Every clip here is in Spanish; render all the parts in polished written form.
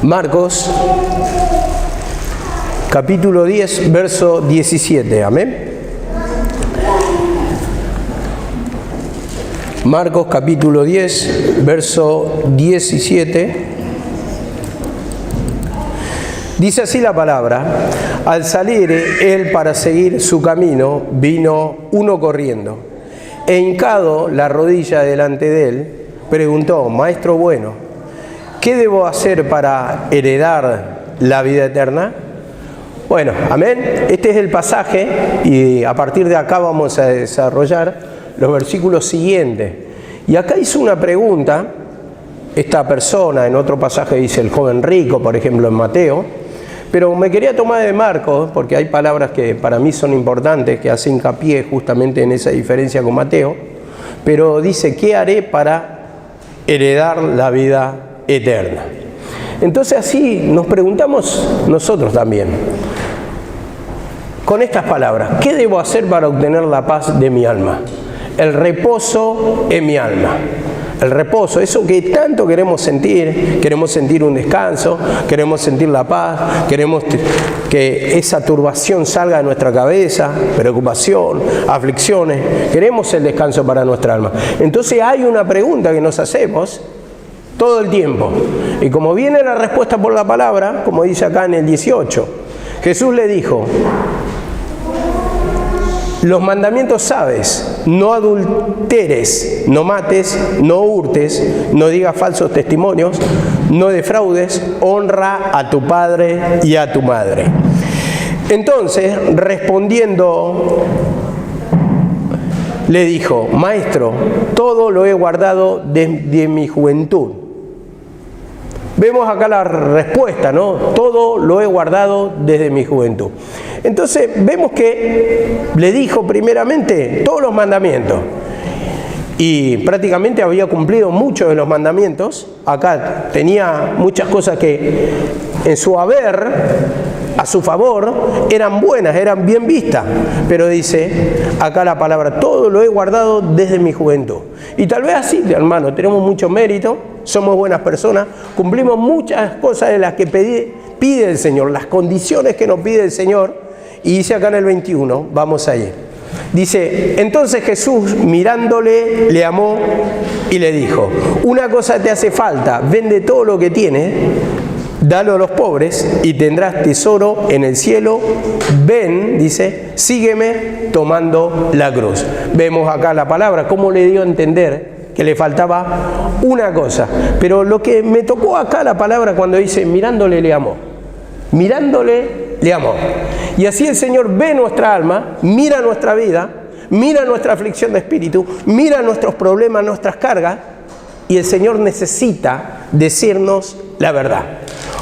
Marcos, capítulo 10, verso 17. Amén. Marcos, capítulo 10, verso 17. Dice así la palabra: al salir él para seguir su camino, vino uno corriendo, e hincado la rodilla delante de él, preguntó: Maestro bueno, ¿qué debo hacer para heredar la vida eterna? Bueno, amén. Este es el pasaje y a partir de acá vamos a desarrollar los versículos siguientes. Y acá hizo una pregunta esta persona, en otro pasaje dice el joven rico, por ejemplo en Mateo, pero me quería tomar de Marcos porque hay palabras que para mí son importantes, que hacen hincapié justamente en esa diferencia con Mateo, pero dice: ¿qué haré para heredar la vida eterna? Entonces así nos preguntamos nosotros también, con estas palabras: ¿qué debo hacer para obtener la paz de mi alma? El reposo en mi alma. El reposo, eso que tanto queremos sentir un descanso, queremos sentir la paz, queremos que esa turbación salga de nuestra cabeza, preocupación, aflicciones, queremos el descanso para nuestra alma. Entonces hay una pregunta que nos hacemos todo el tiempo, y como viene la respuesta por la palabra, como dice acá en el 18, Jesús le dijo: los mandamientos sabes: no adulteres, no mates, no hurtes, no digas falsos testimonios, no defraudes, honra a tu padre y a tu madre. Entonces, respondiendo, le dijo: Maestro, todo lo he guardado desde mi juventud. Vemos acá la respuesta, ¿no? Todo lo he guardado desde mi juventud. Entonces vemos que le dijo primeramente todos los mandamientos. Y prácticamente había cumplido muchos de los mandamientos. Acá tenía muchas cosas que en su haber, a su favor, eran buenas, eran bien vistas. Pero dice acá la palabra: todo lo he guardado desde mi juventud. Y tal vez así, hermano, tenemos mucho mérito, somos buenas personas, cumplimos muchas cosas de las que pide el Señor, las condiciones que nos pide el Señor. Y dice acá en el 21, vamos allí. Dice: entonces Jesús, mirándole, le amó y le dijo: una cosa te hace falta, vende todo lo que tienes, dalo a los pobres y tendrás tesoro en el cielo. Ven, dice, sígueme tomando la cruz. Vemos acá la palabra, cómo le dio a entender que le faltaba una cosa. Pero lo que me tocó acá la palabra cuando dice mirándole le amó. Mirándole le amó. Y así el Señor ve nuestra alma, mira nuestra vida, mira nuestra aflicción de espíritu, mira nuestros problemas, nuestras cargas, y el Señor necesita decirnos la verdad.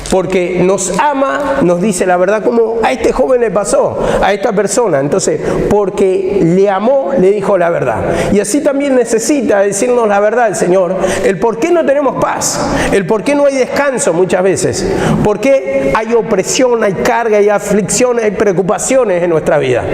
Porque nos ama, nos dice la verdad, como a este joven le pasó, a esta persona. Entonces, porque le amó, le dijo la verdad. Y así también necesita decirnos la verdad el Señor, el por qué no tenemos paz, el por qué no hay descanso muchas veces, por qué hay opresión, hay carga, hay aflicciones, hay preocupaciones en nuestra vida.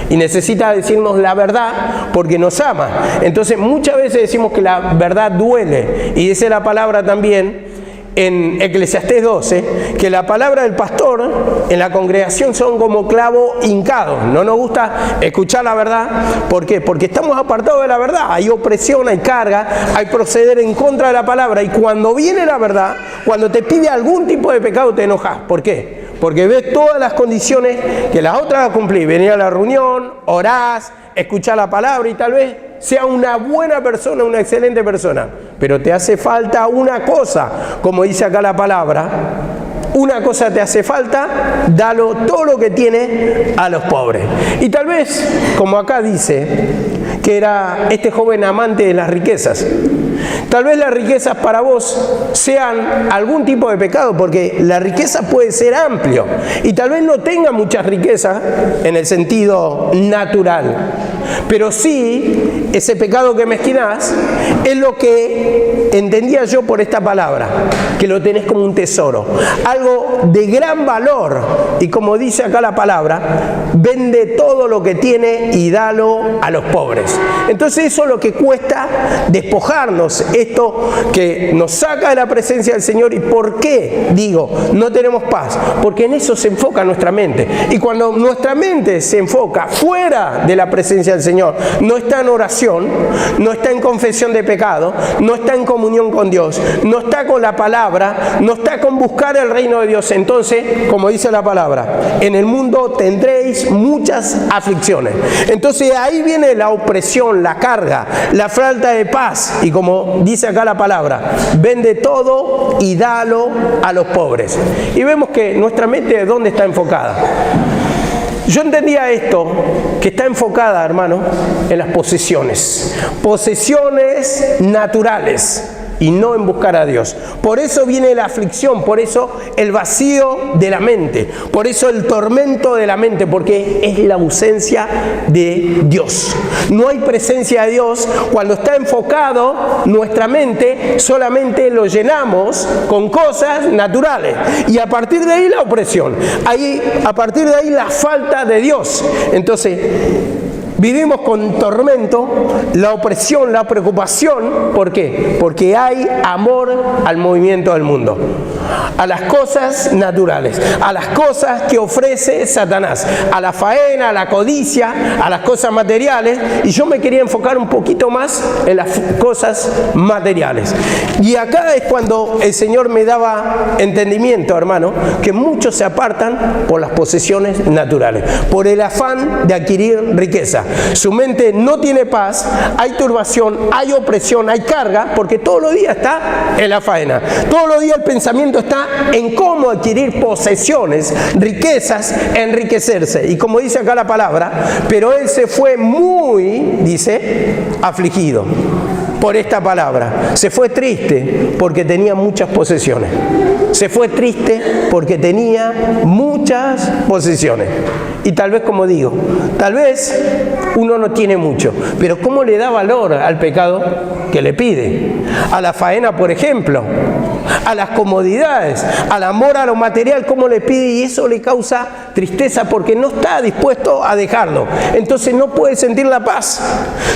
Y necesita decirnos la verdad porque nos ama. Entonces, muchas veces decimos que la verdad duele. Y dice la palabra también en Eclesiastés 12, que la palabra del pastor en la congregación son como clavo hincado. No nos gusta escuchar la verdad. ¿Por qué? Porque estamos apartados de la verdad. Hay opresión, hay carga, hay proceder en contra de la palabra. Y cuando viene la verdad, cuando te pide algún tipo de pecado, te enojas. ¿Por qué? Porque ves todas las condiciones que las otras vas a cumplir. Venir a la reunión, orás, escuchar la palabra y tal vez sea una buena persona, una excelente persona. Pero te hace falta una cosa, como dice acá la palabra. Una cosa te hace falta, dalo todo lo que tiene a los pobres. Y tal vez, como acá dice, que era este joven amante de las riquezas. Tal vez las riquezas para vos sean algún tipo de pecado, porque la riqueza puede ser amplio. Y tal vez no tenga muchas riquezas en el sentido natural. Pero sí, ese pecado que mezquinás es lo que entendía yo por esta palabra, que lo tenés como un tesoro, algo de gran valor. Y como dice acá la palabra, vende todo lo que tiene y dalo a los pobres. Entonces eso es lo que cuesta despojarnos enfocamos esto que nos saca de la presencia del Señor. ¿Y por qué digo no tenemos paz? Porque en eso se enfoca nuestra mente. Y cuando nuestra mente se enfoca fuera de la presencia del Señor, no está en oración, no está en confesión de pecado, no está en comunión con Dios, no está con la palabra, no está con buscar el reino de Dios, entonces, como dice la palabra, en el mundo tendréis muchas aflicciones. Entonces ahí viene la opresión, la carga, la falta de paz. Y como dice acá la palabra, vende todo y dalo a los pobres. Y vemos que nuestra mente, ¿de dónde está enfocada? Yo entendía esto, que está enfocada, hermano, en las posesiones naturales, y no en buscar a Dios. Por eso viene la aflicción, por eso el vacío de la mente, por eso el tormento de la mente, porque es la ausencia de Dios. No hay presencia de Dios. Cuando está enfocado nuestra mente, solamente lo llenamos con cosas naturales, y a partir de ahí la opresión, a partir de ahí la falta de Dios. Entonces vivimos con tormento, la opresión, la preocupación. ¿Por qué? Porque hay amor al movimiento del mundo, a las cosas naturales, a las cosas que ofrece Satanás, a la faena, a la codicia, a las cosas materiales. Y yo me quería enfocar un poquito más en las cosas materiales. Y acá es cuando el Señor me daba entendimiento, hermano, que muchos se apartan por las posesiones naturales, por el afán de adquirir riqueza. Su mente no tiene paz, hay turbación, hay opresión, hay carga, porque todos los días está en la faena. Todos los días el pensamiento está en cómo adquirir posesiones, riquezas, enriquecerse. Y como dice acá la palabra, pero él se fue muy, dice, afligido por esta palabra. Se fue triste porque tenía muchas posesiones. Se fue triste porque tenía muchas posesiones. Y tal vez, como digo, tal vez uno no tiene mucho, pero ¿cómo le da valor al pecado que le pide? A la faena, por ejemplo, a las comodidades, al amor a lo material, ¿cómo le pide? Y eso le causa tristeza porque no está dispuesto a dejarlo. Entonces no puede sentir la paz.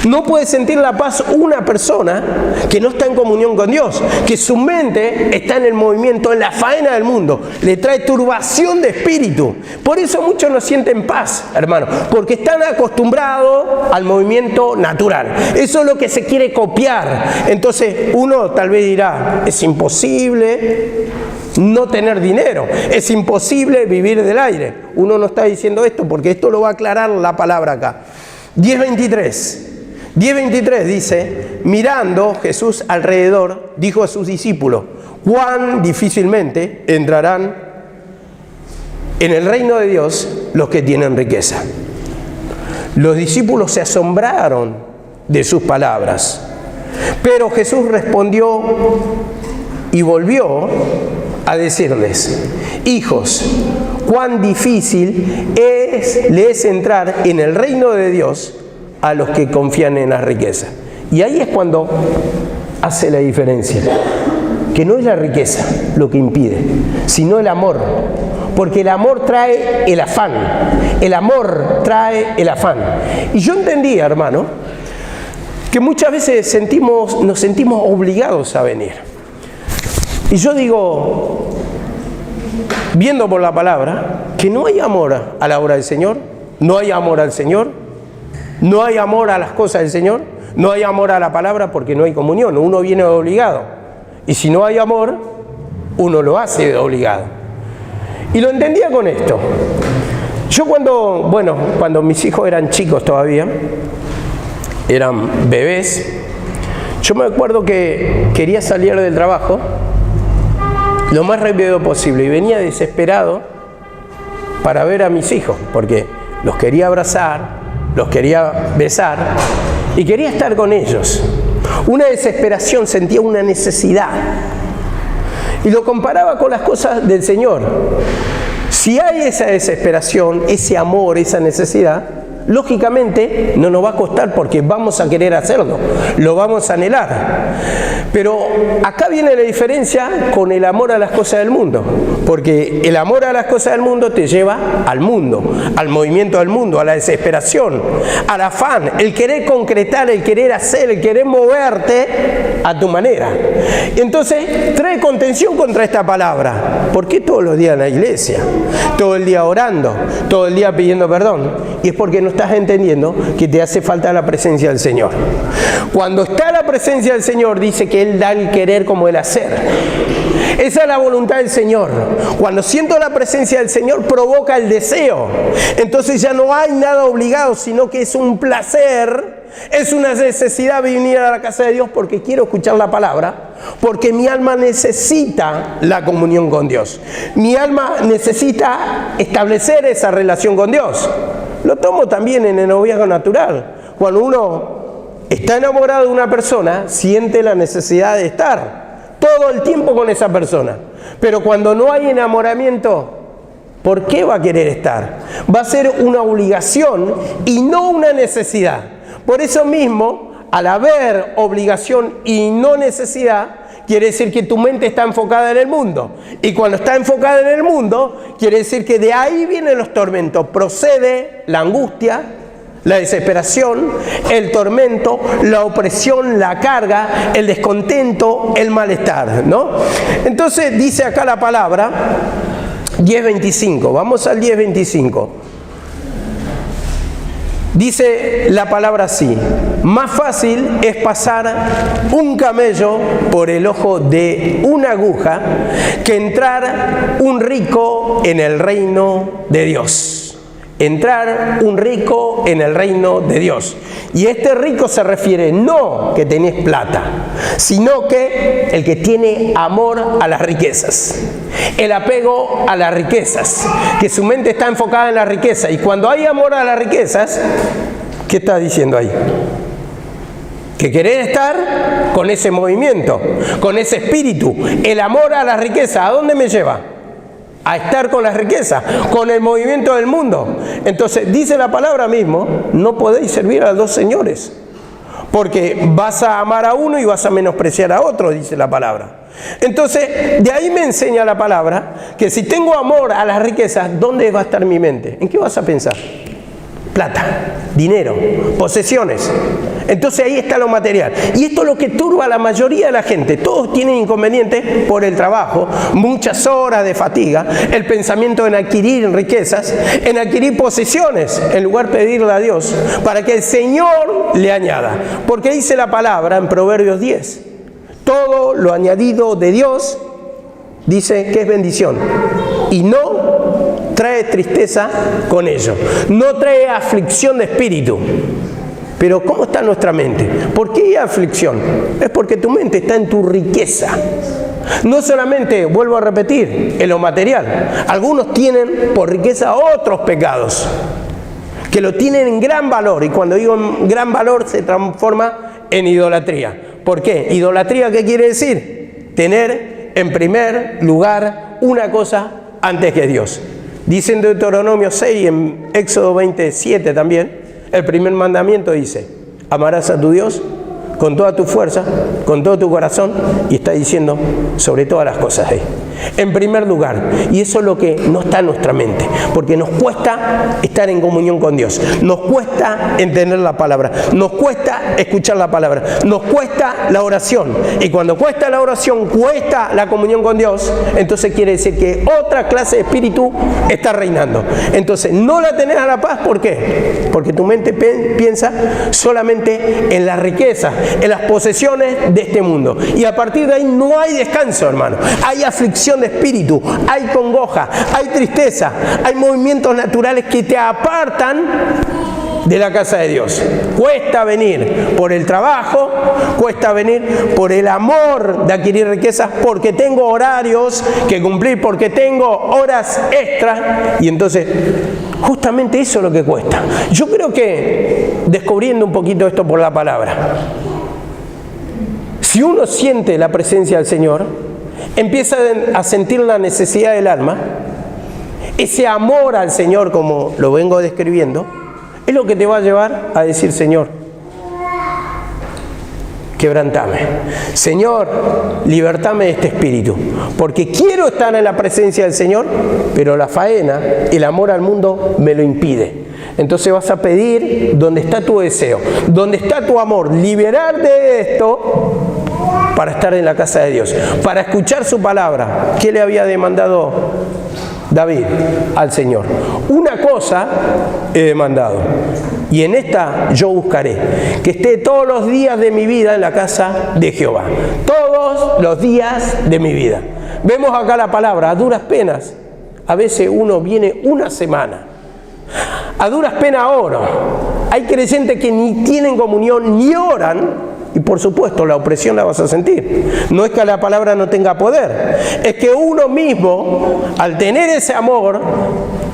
No puede sentir la paz una persona que no está en comunión con Dios, que su mente está en el movimiento, en la faena del mundo. Le trae turbación de espíritu. Por eso muchos no sienten paz, hermano, porque están acostumbrados al movimiento natural. Eso es lo que se quiere copiar. Entonces uno tal vez dirá, es imposible no tener dinero, es imposible vivir del aire. Uno no está diciendo esto, porque esto lo va a aclarar la palabra acá. 10:23 dice, mirando Jesús alrededor, dijo a sus discípulos, cuán difícilmente entrarán en el reino de Dios los que tienen riqueza. Los discípulos se asombraron de sus palabras, pero Jesús respondió y volvió a decirles, hijos, cuán difícil le es entrar en el reino de Dios a los que confían en la riqueza. Y ahí es cuando hace la diferencia, que no es la riqueza lo que impide, sino el amor. Porque el amor trae el afán. El amor trae el afán. Y yo entendía, hermano, que muchas veces nos sentimos obligados a venir. Y yo digo, viendo por la palabra, que no hay amor a la obra del Señor, no hay amor al Señor, no hay amor a las cosas del Señor, no hay amor a la palabra porque no hay comunión. Uno viene obligado. Y si no hay amor, uno lo hace de obligado. Y lo entendía con esto. Yo cuando mis hijos eran chicos todavía, eran bebés, yo me acuerdo que quería salir del trabajo lo más rápido posible y venía desesperado para ver a mis hijos, porque los quería abrazar, los quería besar y quería estar con ellos. Una desesperación, sentía una necesidad. Y lo comparaba con las cosas del Señor. Si hay esa desesperación, ese amor, esa necesidad, Lógicamente no nos va a costar porque vamos a querer hacerlo, lo vamos a anhelar. Pero acá viene la diferencia con el amor a las cosas del mundo, porque el amor a las cosas del mundo te lleva al mundo, al movimiento del mundo, a la desesperación, al afán, el querer concretar, el querer hacer, el querer moverte a tu manera. Entonces trae contención contra esta palabra. ¿Por qué todos los días en la iglesia? Todo el día orando, todo el día pidiendo perdón. Y es porque no estás entendiendo que te hace falta la presencia del Señor. Cuando está la presencia del Señor, dice que Él da el querer como el hacer. Esa es la voluntad del Señor. Cuando siento la presencia del Señor, provoca el deseo. Entonces ya no hay nada obligado, sino que es un placer, es una necesidad venir a la casa de Dios porque quiero escuchar la palabra, porque mi alma necesita la comunión con Dios. Mi alma necesita establecer esa relación con Dios. Lo tomo también en el noviazgo natural. Cuando uno está enamorado de una persona, siente la necesidad de estar todo el tiempo con esa persona. Pero cuando no hay enamoramiento, ¿por qué va a querer estar? Va a ser una obligación y no una necesidad. Por eso mismo, al haber obligación y no necesidad, quiere decir que tu mente está enfocada en el mundo. Y cuando está enfocada en el mundo, quiere decir que de ahí vienen los tormentos. Procede la angustia, la desesperación, el tormento, la opresión, la carga, el descontento, el malestar, ¿no? Entonces dice acá la palabra 10:25. Vamos al 10:25. Dice la palabra así: más fácil es pasar un camello por el ojo de una aguja que entrar un rico en el reino de Dios. Entrar un rico en el reino de Dios. Y este rico se refiere no que tenés plata, sino que el que tiene amor a las riquezas, el apego a las riquezas, que su mente está enfocada en la riqueza. Y cuando hay amor a las riquezas, ¿qué está diciendo ahí? Que querés estar con ese movimiento, con ese espíritu. El amor a la riqueza, ¿a dónde me lleva? A estar con las riquezas, con el movimiento del mundo. Entonces dice la palabra mismo: no podéis servir a dos señores, porque vas a amar a uno y vas a menospreciar a otro, dice la palabra. Entonces de ahí me enseña la palabra que si tengo amor a las riquezas, ¿dónde va a estar mi mente? ¿En qué vas a pensar? Plata, dinero, posesiones. Entonces ahí está lo material. Y esto es lo que turba a la mayoría de la gente. Todos tienen inconvenientes por el trabajo, muchas horas de fatiga, el pensamiento en adquirir riquezas, en adquirir posesiones, en lugar de pedirle a Dios para que el Señor le añada. Porque dice la palabra en Proverbios 10: todo lo añadido de Dios, dice que es bendición, y no trae tristeza con ello, no trae aflicción de espíritu. Pero ¿cómo está nuestra mente? ¿Por qué hay aflicción? Es porque tu mente está en tu riqueza. No solamente, vuelvo a repetir, en lo material. Algunos tienen por riqueza otros pecados, que lo tienen en gran valor. Y cuando digo en gran valor, se transforma en idolatría. ¿Por qué? ¿Idolatría qué quiere decir? Tener en primer lugar una cosa antes que Dios. Dice en Deuteronomio 6 y en Éxodo 27 también, el primer mandamiento dice: amarás a tu Dios con toda tu fuerza, con todo tu corazón, y está diciendo sobre todas las cosas ahí. En primer lugar, y eso es lo que no está en nuestra mente, porque nos cuesta estar en comunión con Dios, nos cuesta entender la palabra, nos cuesta escuchar la palabra, nos cuesta la oración, y cuando cuesta la oración, cuesta la comunión con Dios, entonces quiere decir que otra clase de espíritu está reinando. Entonces no la tenés a la paz. ¿Por qué? Porque tu mente piensa solamente en las riquezas, en las posesiones de este mundo, y a partir de ahí no hay descanso, hermano. Hay aflicción de espíritu, hay congoja, hay tristeza, hay movimientos naturales que te apartan de la casa de Dios. Cuesta venir por el trabajo, cuesta venir por el amor de adquirir riquezas, porque tengo horarios que cumplir, porque tengo horas extras, y entonces justamente eso es lo que cuesta. Yo creo que, descubriendo un poquito esto por la palabra, si uno siente la presencia del Señor, empieza a sentir la necesidad del alma, ese amor al Señor como lo vengo describiendo, Es lo que te va a llevar a decir: Señor, quebrantame. Señor, libertame de este espíritu. Porque quiero estar en la presencia del Señor, pero la faena, el amor al mundo, me lo impide. Entonces vas a pedir donde está tu deseo, donde está tu amor, liberarte de esto para estar en la casa de Dios, para escuchar su palabra. ¿Qué le había demandado David al Señor? Una cosa he demandado, y en esta yo buscaré, que esté todos los días de mi vida en la casa de Jehová. Todos los días de mi vida. Vemos acá la palabra, a duras penas. A veces uno viene una semana. A duras penas oro. Hay creyentes que ni tienen comunión, ni oran, y por supuesto la opresión la vas a sentir. No es que la palabra no tenga poder, es que uno mismo, al tener ese amor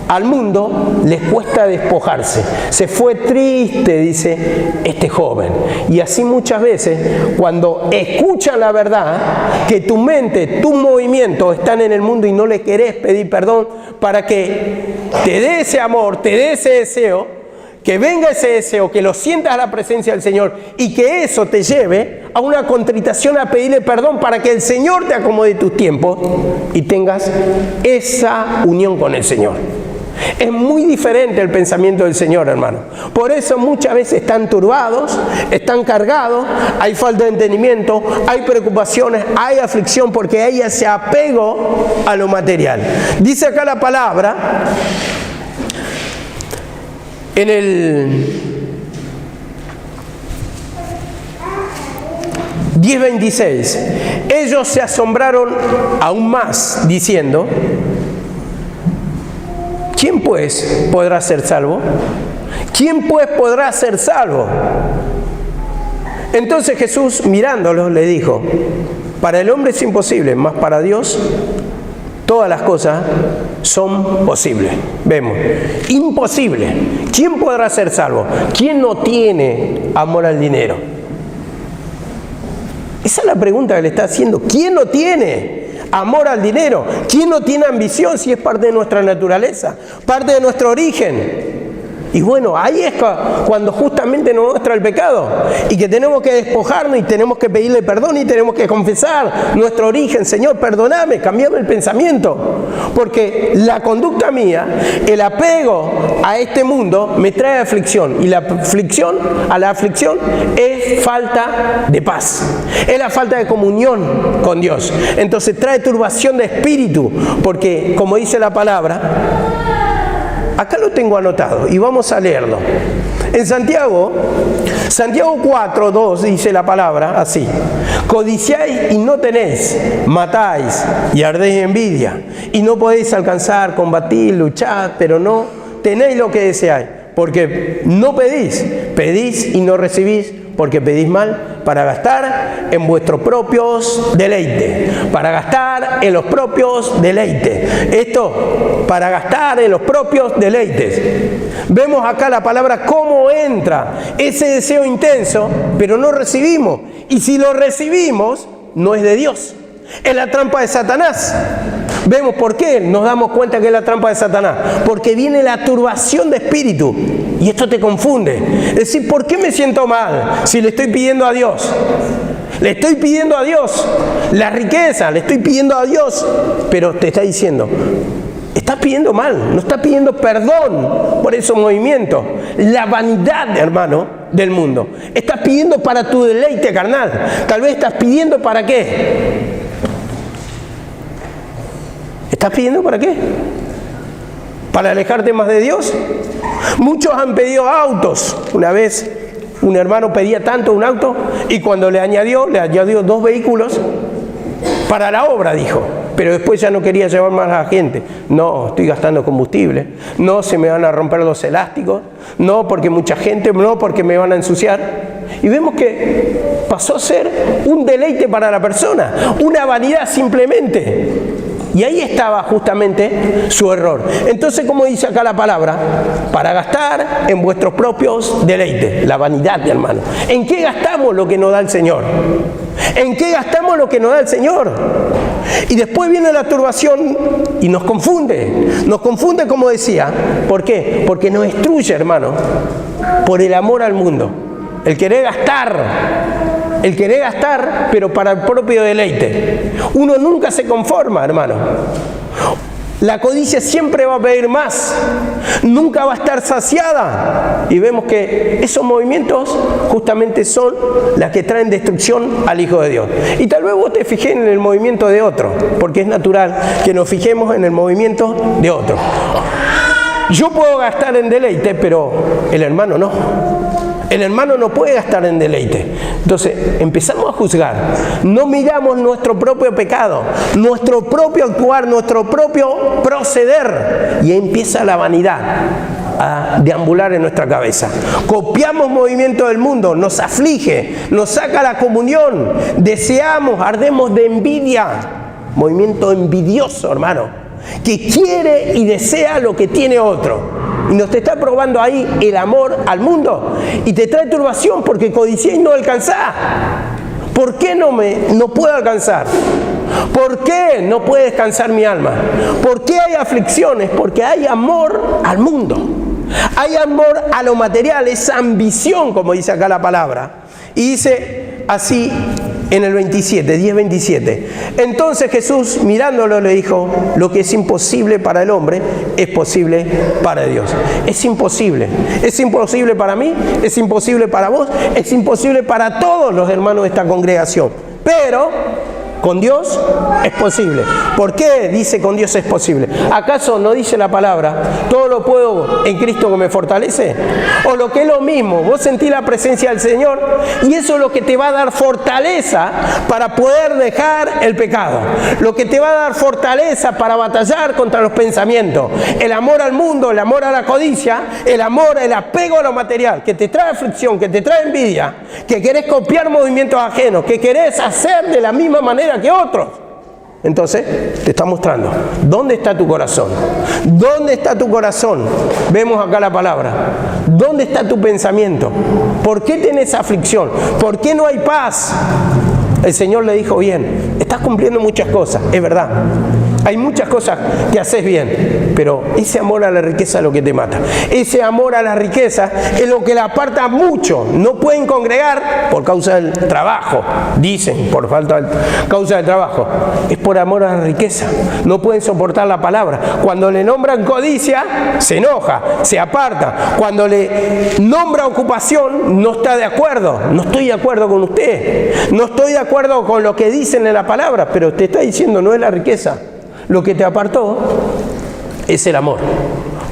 al mundo, les cuesta despojarse. Se fue triste, dice este joven. Y así muchas veces, cuando escuchan la verdad, que tu mente, tus movimientos están en el mundo y no le querés pedir perdón para que te dé ese amor, te dé ese deseo, que venga ese deseo, que lo sientas a la presencia del Señor y que eso te lleve a una contritación, a pedirle perdón para que el Señor te acomode tus tiempos y tengas esa unión con el Señor. Es muy diferente el pensamiento del Señor, hermano. Por eso muchas veces están turbados, están cargados, hay falta de entendimiento, hay preocupaciones, hay aflicción, porque hay ese apego a lo material. Dice acá la palabra, en el 10:26, ellos se asombraron aún más, diciendo: ¿quién pues podrá ser salvo? ¿Quién pues podrá ser salvo? Entonces Jesús, mirándolos, le dijo: para el hombre es imposible, mas para Dios todas las cosas son posibles. Vemos, imposible. ¿Quién podrá ser salvo? ¿Quién no tiene amor al dinero? Esa es la pregunta que le está haciendo. ¿Quién no tiene amor al dinero? ¿Quién no tiene ambición si es parte de nuestra naturaleza, parte de nuestro origen? Y bueno, ahí es cuando justamente nos muestra el pecado y que tenemos que despojarnos y tenemos que pedirle perdón y tenemos que confesar nuestro origen. Señor, perdóname, cambiame el pensamiento, porque la conducta mía, el apego a este mundo me trae aflicción, y la aflicción es falta de paz, es la falta de comunión con Dios. Entonces trae turbación de espíritu, porque como dice la palabra, acá lo tengo anotado y vamos a leerlo. En Santiago 4:2 dice la palabra así: codiciáis y no tenéis, matáis y ardéis envidia, y no podéis alcanzar, combatir, luchar, pero no tenéis lo que deseáis, porque no pedís, pedís y no recibís, porque pedís mal, para gastar en vuestros propios deleites. Para gastar en los propios deleites. Esto, para gastar en los propios deleites. Vemos acá la palabra cómo entra ese deseo intenso, pero no recibimos. Y si lo recibimos, no es de Dios. Es la trampa de Satanás. Vemos por qué nos damos cuenta que es la trampa de Satanás. Porque viene la turbación de espíritu. Y esto te confunde. Es decir, ¿por qué me siento mal si le estoy pidiendo a Dios? Le estoy pidiendo a Dios la riqueza, le estoy pidiendo a Dios. Pero te está diciendo, estás pidiendo mal, no estás pidiendo perdón por esos movimientos. La vanidad, hermano, del mundo. Estás pidiendo para tu deleite carnal. Tal vez estás pidiendo para qué. ¿Estás pidiendo para qué? ¿Para alejarte más de Dios? Muchos han pedido autos. Una vez un hermano pedía tanto un auto y cuando le añadió 2 vehículos para la obra, dijo. Pero después ya no quería llevar más a la gente. No, estoy gastando combustible. No, se me van a romper los elásticos. No, porque mucha gente. No, porque me van a ensuciar. Y vemos que pasó a ser un deleite para la persona. Una vanidad simplemente. Y ahí estaba justamente su error. Entonces, como dice acá la palabra, para gastar en vuestros propios deleites. La vanidad, hermano. ¿En qué gastamos lo que nos da el Señor? ¿En qué gastamos lo que nos da el Señor? Y después viene la turbación y nos confunde como decía. ¿Por qué? Porque nos destruye, hermano, por el amor al mundo, el querer gastar, pero para el propio deleite. Uno nunca se conforma, hermano. La codicia siempre va a pedir más, nunca va a estar saciada. Y vemos que esos movimientos justamente son las que traen destrucción al Hijo de Dios. Y tal vez vos te fijés en el movimiento de otro, porque es natural que nos fijemos en el movimiento de otro. Yo puedo gastar en deleite, pero el hermano no. El hermano no puede gastar en deleite. Entonces empezamos a juzgar. No miramos nuestro propio pecado, nuestro propio actuar, nuestro propio proceder. Y ahí empieza la vanidad a deambular en nuestra cabeza. Copiamos movimientos del mundo, nos aflige, nos saca la comunión. Deseamos, ardemos de envidia. Movimiento envidioso, hermano, que quiere y desea lo que tiene otro. Y nos te está probando ahí el amor al mundo. Y te trae turbación porque codiciás y no alcanzás. ¿Por qué no puedo alcanzar? ¿Por qué no puede descansar mi alma? ¿Por qué hay aflicciones? Porque hay amor al mundo. Hay amor a lo material, esa ambición, como dice acá la palabra. Y dice así en el 10:27. Entonces Jesús, mirándolo, le dijo: lo que es imposible para el hombre es posible para Dios. Es imposible. Es imposible para mí, es imposible para vos, es imposible para todos los hermanos de esta congregación. Pero con Dios es posible. ¿Por qué dice con Dios es posible? ¿Acaso no dice la palabra, todo lo puedo en Cristo que me fortalece? O lo que es lo mismo, vos sentís la presencia del Señor y eso es lo que te va a dar fortaleza para poder dejar el pecado. Lo que te va a dar fortaleza para batallar contra los pensamientos. El amor al mundo, el amor a la codicia, el apego a lo material, que te trae aflicción, que te trae envidia, que querés copiar movimientos ajenos, que querés hacer de la misma manera que otros. Entonces te está mostrando dónde está tu corazón. ¿Dónde está tu corazón? Vemos acá la palabra. ¿Dónde está tu pensamiento? ¿Por qué tenés aflicción? ¿Por qué no hay paz? El Señor le dijo: bien, estás cumpliendo muchas cosas, es verdad. Hay muchas cosas que haces bien, pero ese amor a la riqueza es lo que te mata. Ese amor a la riqueza es lo que la aparta mucho. No pueden congregar por causa del trabajo, dicen, por causa del trabajo. Es por amor a la riqueza. No pueden soportar la palabra. Cuando le nombran codicia, se enoja, se aparta. Cuando le nombra ocupación, no está de acuerdo. No estoy de acuerdo con usted. No estoy de acuerdo con lo que dicen en la palabra, pero te está diciendo no es la riqueza. Lo que te apartó es el amor,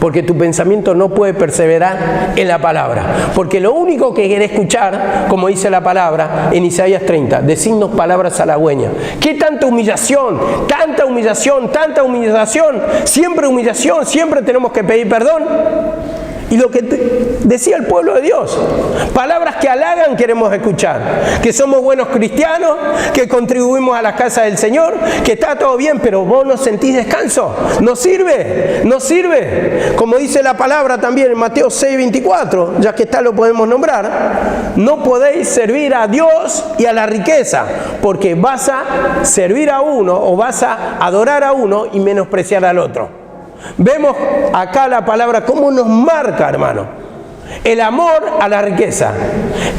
porque tu pensamiento no puede perseverar en la palabra, porque lo único que querés escuchar, como dice la palabra en Isaías 30, decirnos palabras halagüeñas. ¿Qué tanta humillación? Tanta humillación, tanta humillación, siempre tenemos que pedir perdón. Y lo que decía el pueblo de Dios, palabras que halagan queremos escuchar, que somos buenos cristianos, que contribuimos a la casa del Señor, que está todo bien, pero vos no sentís descanso, no sirve, como dice la palabra también en Mateo 6:24, ya que está lo podemos nombrar, no podéis servir a Dios y a la riqueza, porque vas a servir a uno o vas a adorar a uno y menospreciar al otro. Vemos acá la palabra cómo nos marca, hermano, el amor a la riqueza,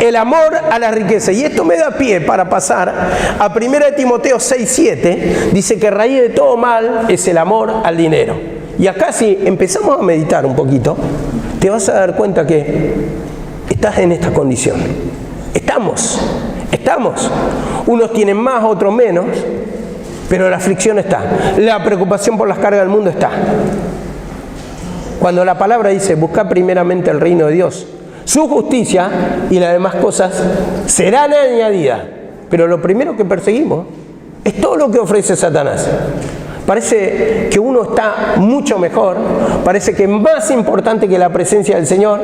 el amor a la riqueza. Y esto me da pie para pasar a 1 Timoteo 6:7, dice que raíz de todo mal es el amor al dinero. Y acá si empezamos a meditar un poquito, te vas a dar cuenta que estás en esta condición. Estamos. Unos tienen más, otros menos. Pero la aflicción está, la preocupación por las cargas del mundo está. Cuando la palabra dice, busca primeramente el reino de Dios, su justicia y las demás cosas serán añadidas. Pero lo primero que perseguimos es todo lo que ofrece Satanás. Parece que uno está mucho mejor, parece que más importante que la presencia del Señor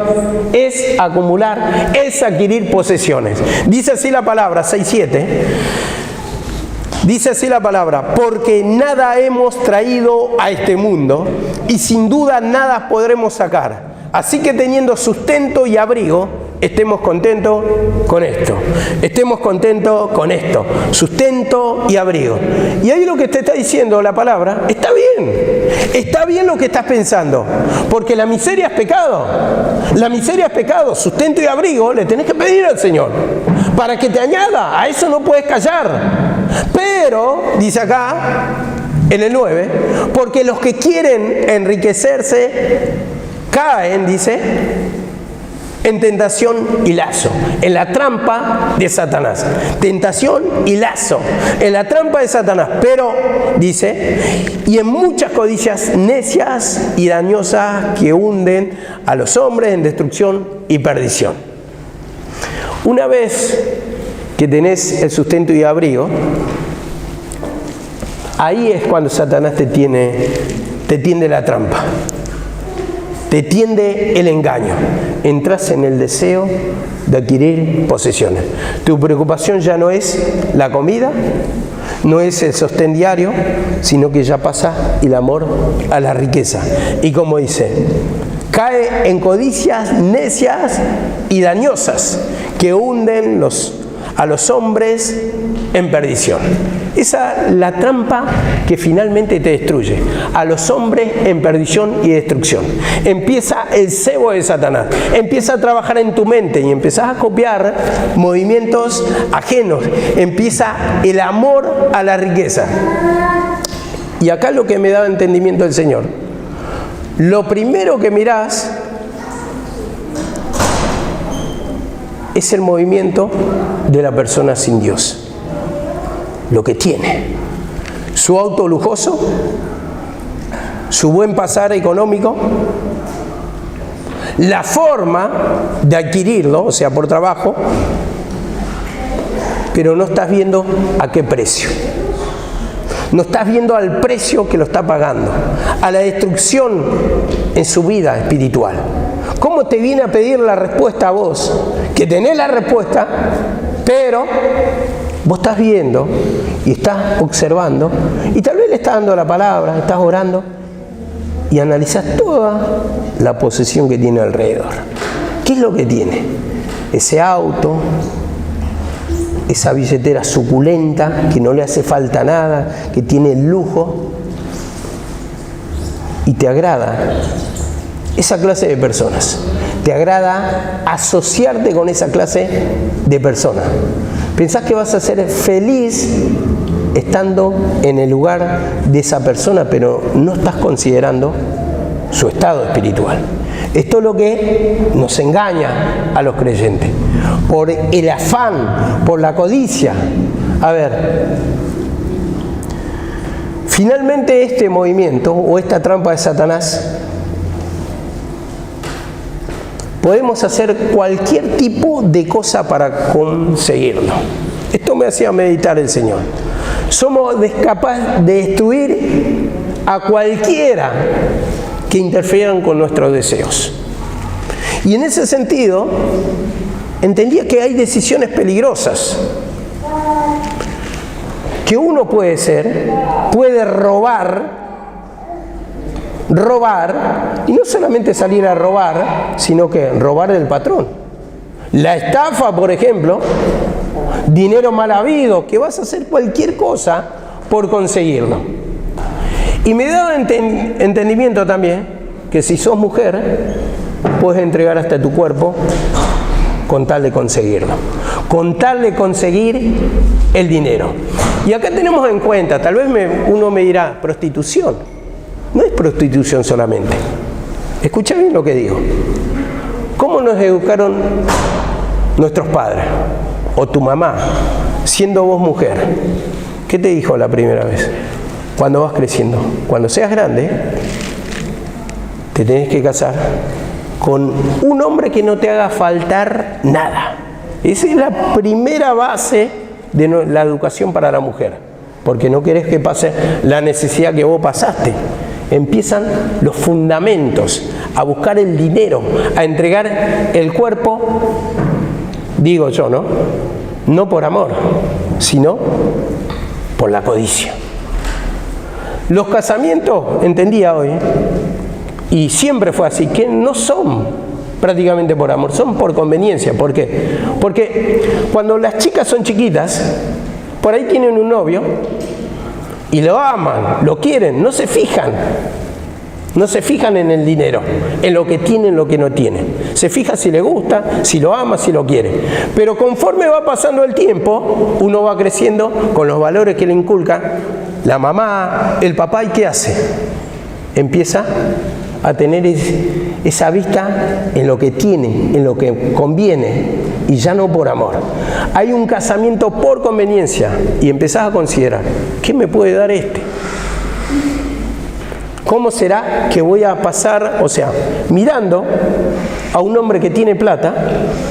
es acumular, es adquirir posesiones. Dice así la palabra, 6:7. Dice así la palabra, porque nada hemos traído a este mundo y sin duda nada podremos sacar. Así que teniendo sustento y abrigo, estemos contentos con esto, estemos contentos con esto, sustento y abrigo. Y ahí lo que te está diciendo la palabra, está bien lo que estás pensando, porque la miseria es pecado, sustento y abrigo le tenés que pedir al Señor, para que te añada, a eso no puedes callar. Pero, dice acá, en el 9, porque los que quieren enriquecerse caen, dice, en tentación y lazo, en la trampa de Satanás. Tentación y lazo, en la trampa de Satanás. Pero, dice, y en muchas codicias necias y dañosas que hunden a los hombres en destrucción y perdición. Una vez que tenés el sustento y abrigo, ahí es cuando Satanás te tiende la trampa. Te tiende el engaño. Entras en el deseo de adquirir posesiones. Tu preocupación ya no es la comida, no es el sostén diario, sino que ya pasa el amor a la riqueza. Y como dice, cae en codicias necias y dañosas que hunden a los hombres en perdición. Esa es la trampa que finalmente te destruye. A los hombres en perdición y destrucción. Empieza el cebo de Satanás. Empieza a trabajar en tu mente y empiezas a copiar movimientos ajenos. Empieza el amor a la riqueza. Y acá es lo que me da entendimiento el Señor. Lo primero que mirás es el movimiento de la persona sin Dios. Lo que tiene, su auto lujoso, su buen pasar económico, la forma de adquirirlo, o sea, por trabajo, pero no estás viendo a qué precio. No estás viendo al precio que lo está pagando, a la destrucción en su vida espiritual. ¿Cómo te viene a pedir la respuesta a vos? Que tenés la respuesta, pero vos estás viendo y estás observando y tal vez le estás dando la palabra, estás orando y analizás toda la posesión que tiene alrededor. ¿Qué es lo que tiene? Ese auto, esa billetera suculenta que no le hace falta nada, que tiene lujo y te agrada esa clase de personas. Te agrada asociarte con esa clase de personas. Pensás que vas a ser feliz estando en el lugar de esa persona, pero no estás considerando su estado espiritual. Esto es lo que nos engaña a los creyentes. Por el afán, por la codicia. A ver, finalmente este movimiento o esta trampa de Satanás, podemos hacer cualquier tipo de cosa para conseguirlo. Esto me hacía meditar el Señor. Somos capaces de destruir a cualquiera que interfieran con nuestros deseos. Y en ese sentido, entendía que hay decisiones peligrosas. Que uno puede robar, y no solamente salir a robar, sino que robar del patrón. La estafa, por ejemplo, dinero mal habido, que vas a hacer cualquier cosa por conseguirlo. Y me da entendimiento también que si sos mujer, puedes entregar hasta tu cuerpo con tal de conseguirlo, con tal de conseguir el dinero. Y acá tenemos en cuenta, tal vez uno me dirá, prostitución. No es prostitución solamente. Escucha bien lo que digo. ¿Cómo nos educaron nuestros padres? O tu mamá, siendo vos mujer. ¿Qué te dijo la primera vez? Cuando vas creciendo. Cuando seas grande, te tenés que casar con un hombre que no te haga faltar nada. Esa es la primera base de la educación para la mujer. Porque no querés que pase la necesidad que vos pasaste. Empiezan los fundamentos, a buscar el dinero, a entregar el cuerpo, digo yo, ¿no? No por amor, sino por la codicia. Los casamientos, entendía hoy, y siempre fue así, que no son prácticamente por amor, son por conveniencia. ¿Por qué? Porque cuando las chicas son chiquitas, por ahí tienen un novio y lo aman, lo quieren, no se fijan en el dinero, en lo que tiene, en lo que no tiene. Se fija si le gusta, si lo ama, si lo quiere. Pero conforme va pasando el tiempo, uno va creciendo con los valores que le inculca la mamá, el papá, ¿y qué hace? Empieza a tener esa vista en lo que tiene, en lo que conviene, y ya no por amor. Hay un casamiento por conveniencia y empezás a considerar, ¿qué me puede dar este? ¿Cómo será que voy a pasar? O sea, mirando a un hombre que tiene plata,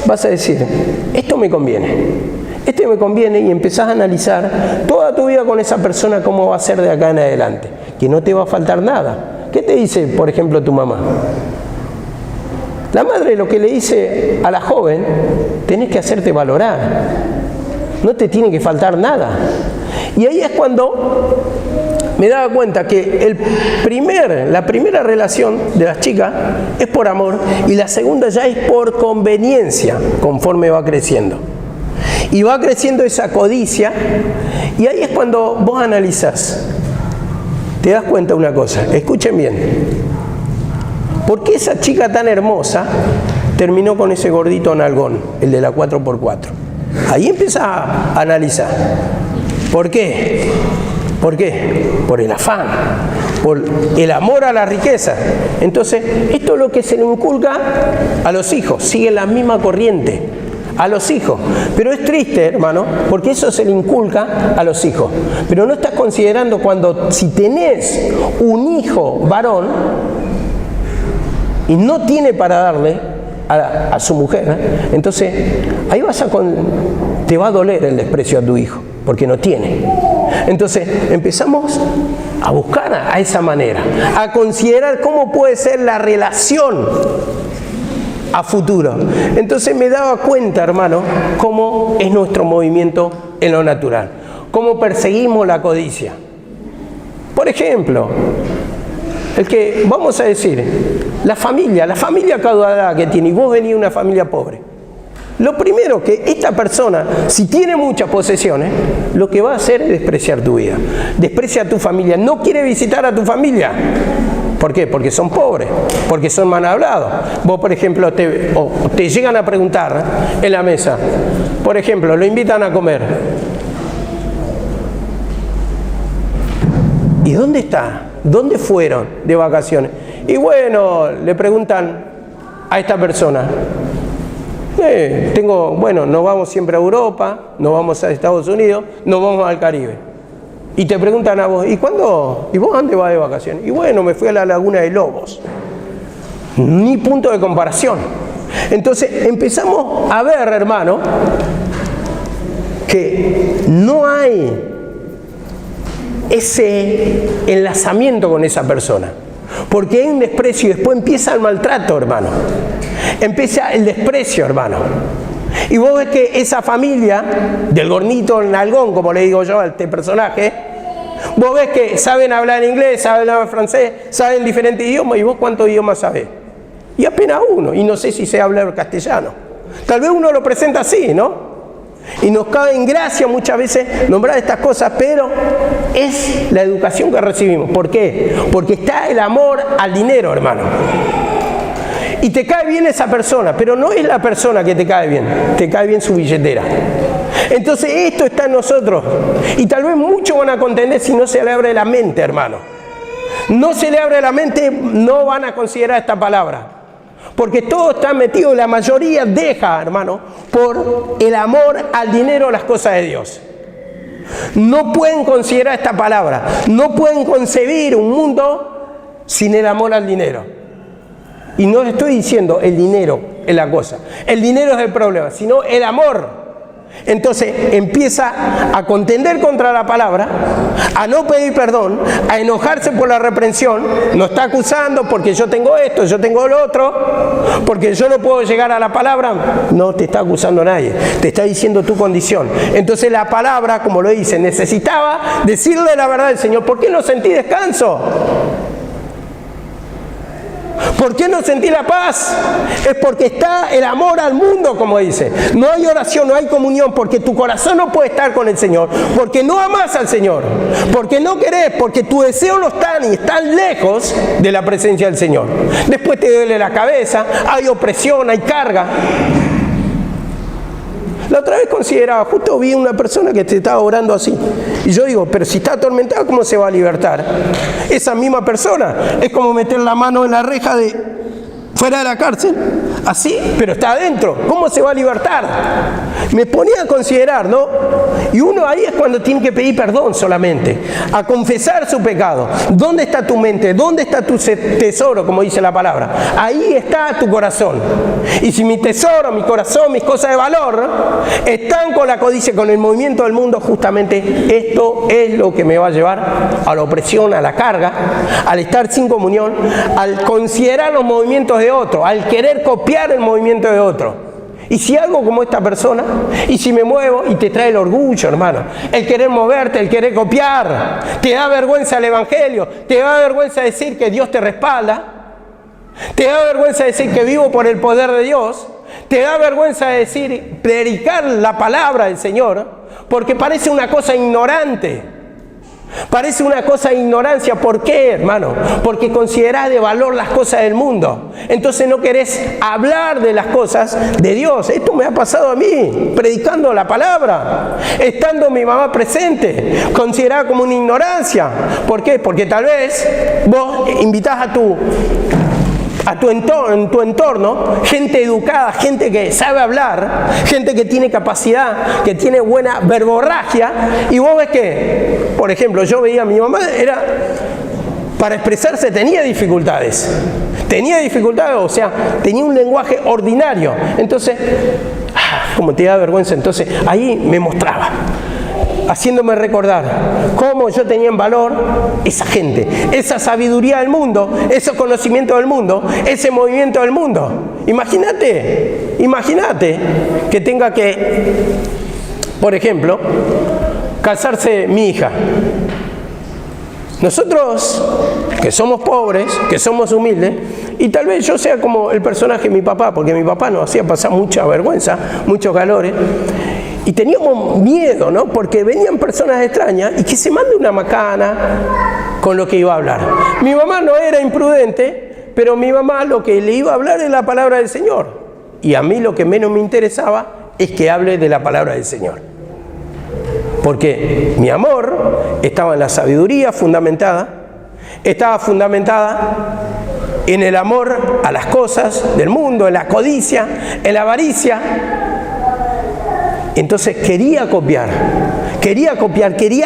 vas a decir, esto me conviene, y empezás a analizar toda tu vida con esa persona, cómo va a ser de acá en adelante, que no te va a faltar nada. ¿Qué te dice, por ejemplo, tu mamá? La madre lo que le dice a la joven, tenés que hacerte valorar, no te tiene que faltar nada. Y ahí es cuando me daba cuenta que la primera relación de las chicas es por amor y la segunda ya es por conveniencia, conforme va creciendo. Y va creciendo esa codicia, y ahí es cuando vos analizás, te das cuenta de una cosa, escuchen bien, ¿por qué esa chica tan hermosa terminó con ese gordito nalgón, el de la 4x4? Ahí empieza a analizar. ¿Por qué? ¿Por qué? Por el afán, por el amor a la riqueza. Entonces, esto es lo que se le inculca a los hijos, sigue la misma corriente a los hijos. Pero es triste, hermano, porque eso se le inculca a los hijos. Pero no estás considerando si tenés un hijo varón y no tiene para darle a su mujer, entonces ahí te va a doler el desprecio a tu hijo, porque no tiene. Entonces empezamos a buscar a esa manera, a considerar cómo puede ser la relación a futuro. Entonces me daba cuenta, hermano, cómo es nuestro movimiento en lo natural, cómo perseguimos la codicia. Por ejemplo, vamos a decir, la familia caudalada que tiene, y vos venís de una familia pobre. Lo primero que esta persona, si tiene muchas posesiones, lo que va a hacer es despreciar tu vida, desprecia a tu familia, no quiere visitar a tu familia. ¿Por qué? Porque son pobres, porque son mal hablados. Vos, por ejemplo, te llegan a preguntar en la mesa, por ejemplo, lo invitan a comer. ¿Y dónde está? ¿Dónde fueron de vacaciones? Y bueno, le preguntan a esta persona, nos vamos siempre a Europa, nos vamos a Estados Unidos, nos vamos al Caribe. Y te preguntan a vos, ¿y cuándo? ¿Y vos dónde vas de vacaciones? Y bueno, me fui a la Laguna de Lobos. Ni punto de comparación. Entonces empezamos a ver, hermano, que no hay ese enlazamiento con esa persona, porque hay un desprecio y después empieza el maltrato, hermano. Empieza el desprecio, hermano. Y vos ves que esa familia del gordito, el nalgón, como le digo yo a este personaje, vos ves que saben hablar inglés, saben hablar francés, saben diferentes idiomas, y vos ¿cuántos idiomas sabés? Y apenas uno, y no sé si sé hablar castellano. Tal vez uno lo presenta así, ¿no? Y nos cabe en gracia muchas veces nombrar estas cosas, pero es la educación que recibimos. ¿Por qué? Porque está el amor al dinero, hermano. Y te cae bien esa persona, pero no es la persona que te cae bien su billetera. Entonces esto está en nosotros. Y tal vez muchos van a contender si no se le abre la mente, hermano. No se le abre la mente, no van a considerar esta palabra. Porque todo está metido, la mayoría deja, hermano, por el amor al dinero, las cosas de Dios. No pueden considerar esta palabra, no pueden concebir un mundo sin el amor al dinero. Y no les estoy diciendo el dinero es la cosa, el dinero es el problema, sino el amor. Entonces empieza a contender contra la palabra, a no pedir perdón, a enojarse por la reprensión. No está acusando porque yo tengo esto, yo tengo lo otro, porque yo no puedo llegar a la palabra. No te está acusando nadie, te está diciendo tu condición. Entonces la palabra, como lo dice, necesitaba decirle la verdad al Señor. ¿Por qué no sentí descanso? ¿Por qué no sentí la paz? Es porque está el amor al mundo, como dice. No hay oración, no hay comunión, porque tu corazón no puede estar con el Señor, porque no amas al Señor, porque no querés, porque tus deseos no están y están lejos de la presencia del Señor. Después te duele la cabeza, hay opresión, hay carga. La otra vez consideraba, justo vi una persona que te estaba orando así. Y yo digo, pero si está atormentada, ¿cómo se va a libertar? Esa misma persona es como meter la mano en la reja de fuera de la cárcel, así, pero está adentro. ¿Cómo se va a libertar? Me ponía a considerar, ¿no? Y uno ahí es cuando tiene que pedir perdón solamente, a confesar su pecado. ¿Dónde está tu mente? ¿Dónde está tu tesoro, como dice la palabra? Ahí está tu corazón. Y si mi tesoro, mi corazón, mis cosas de valor están con la codicia, con el movimiento del mundo, justamente esto es lo que me va a llevar a la opresión, a la carga, al estar sin comunión, al considerar los movimientos de otro, al querer copiar el movimiento de otro. Y si hago como esta persona, y si me muevo, y te trae el orgullo, hermano, el querer moverte, el querer copiar, te da vergüenza el Evangelio, te da vergüenza decir que Dios te respalda, te da vergüenza decir que vivo por el poder de Dios, te da vergüenza decir, predicar la palabra del Señor, porque parece una cosa ignorante. Parece una cosa de ignorancia. ¿Por qué, hermano? Porque considerás de valor las cosas del mundo. Entonces no querés hablar de las cosas de Dios. Esto me ha pasado a mí, predicando la palabra, estando mi mamá presente, considerada como una ignorancia. ¿Por qué? Porque tal vez vos invitás a tu entorno, gente educada, gente que sabe hablar, gente que tiene capacidad, que tiene buena verborragia, y vos ves que, por ejemplo, yo veía a mi mamá, para expresarse tenía dificultades, o sea, tenía un lenguaje ordinario, entonces, como te da vergüenza, entonces ahí me mostraba, haciéndome recordar cómo yo tenía en valor esa gente, esa sabiduría del mundo, ese conocimiento del mundo, ese movimiento del mundo. Imagínate que tenga que, por ejemplo, casarse mi hija. Nosotros, que somos pobres, que somos humildes, y tal vez yo sea como el personaje de mi papá, porque mi papá nos hacía pasar mucha vergüenza, muchos calores, y teníamos miedo, ¿no? Porque venían personas extrañas y que se mande una macana con lo que iba a hablar. Mi mamá no era imprudente, pero mi mamá lo que le iba a hablar es la palabra del Señor. Y a mí lo que menos me interesaba es que hable de la palabra del Señor. Porque mi amor estaba en la sabiduría estaba fundamentada en el amor a las cosas del mundo, en la codicia, en la avaricia. Entonces quería copiar, quería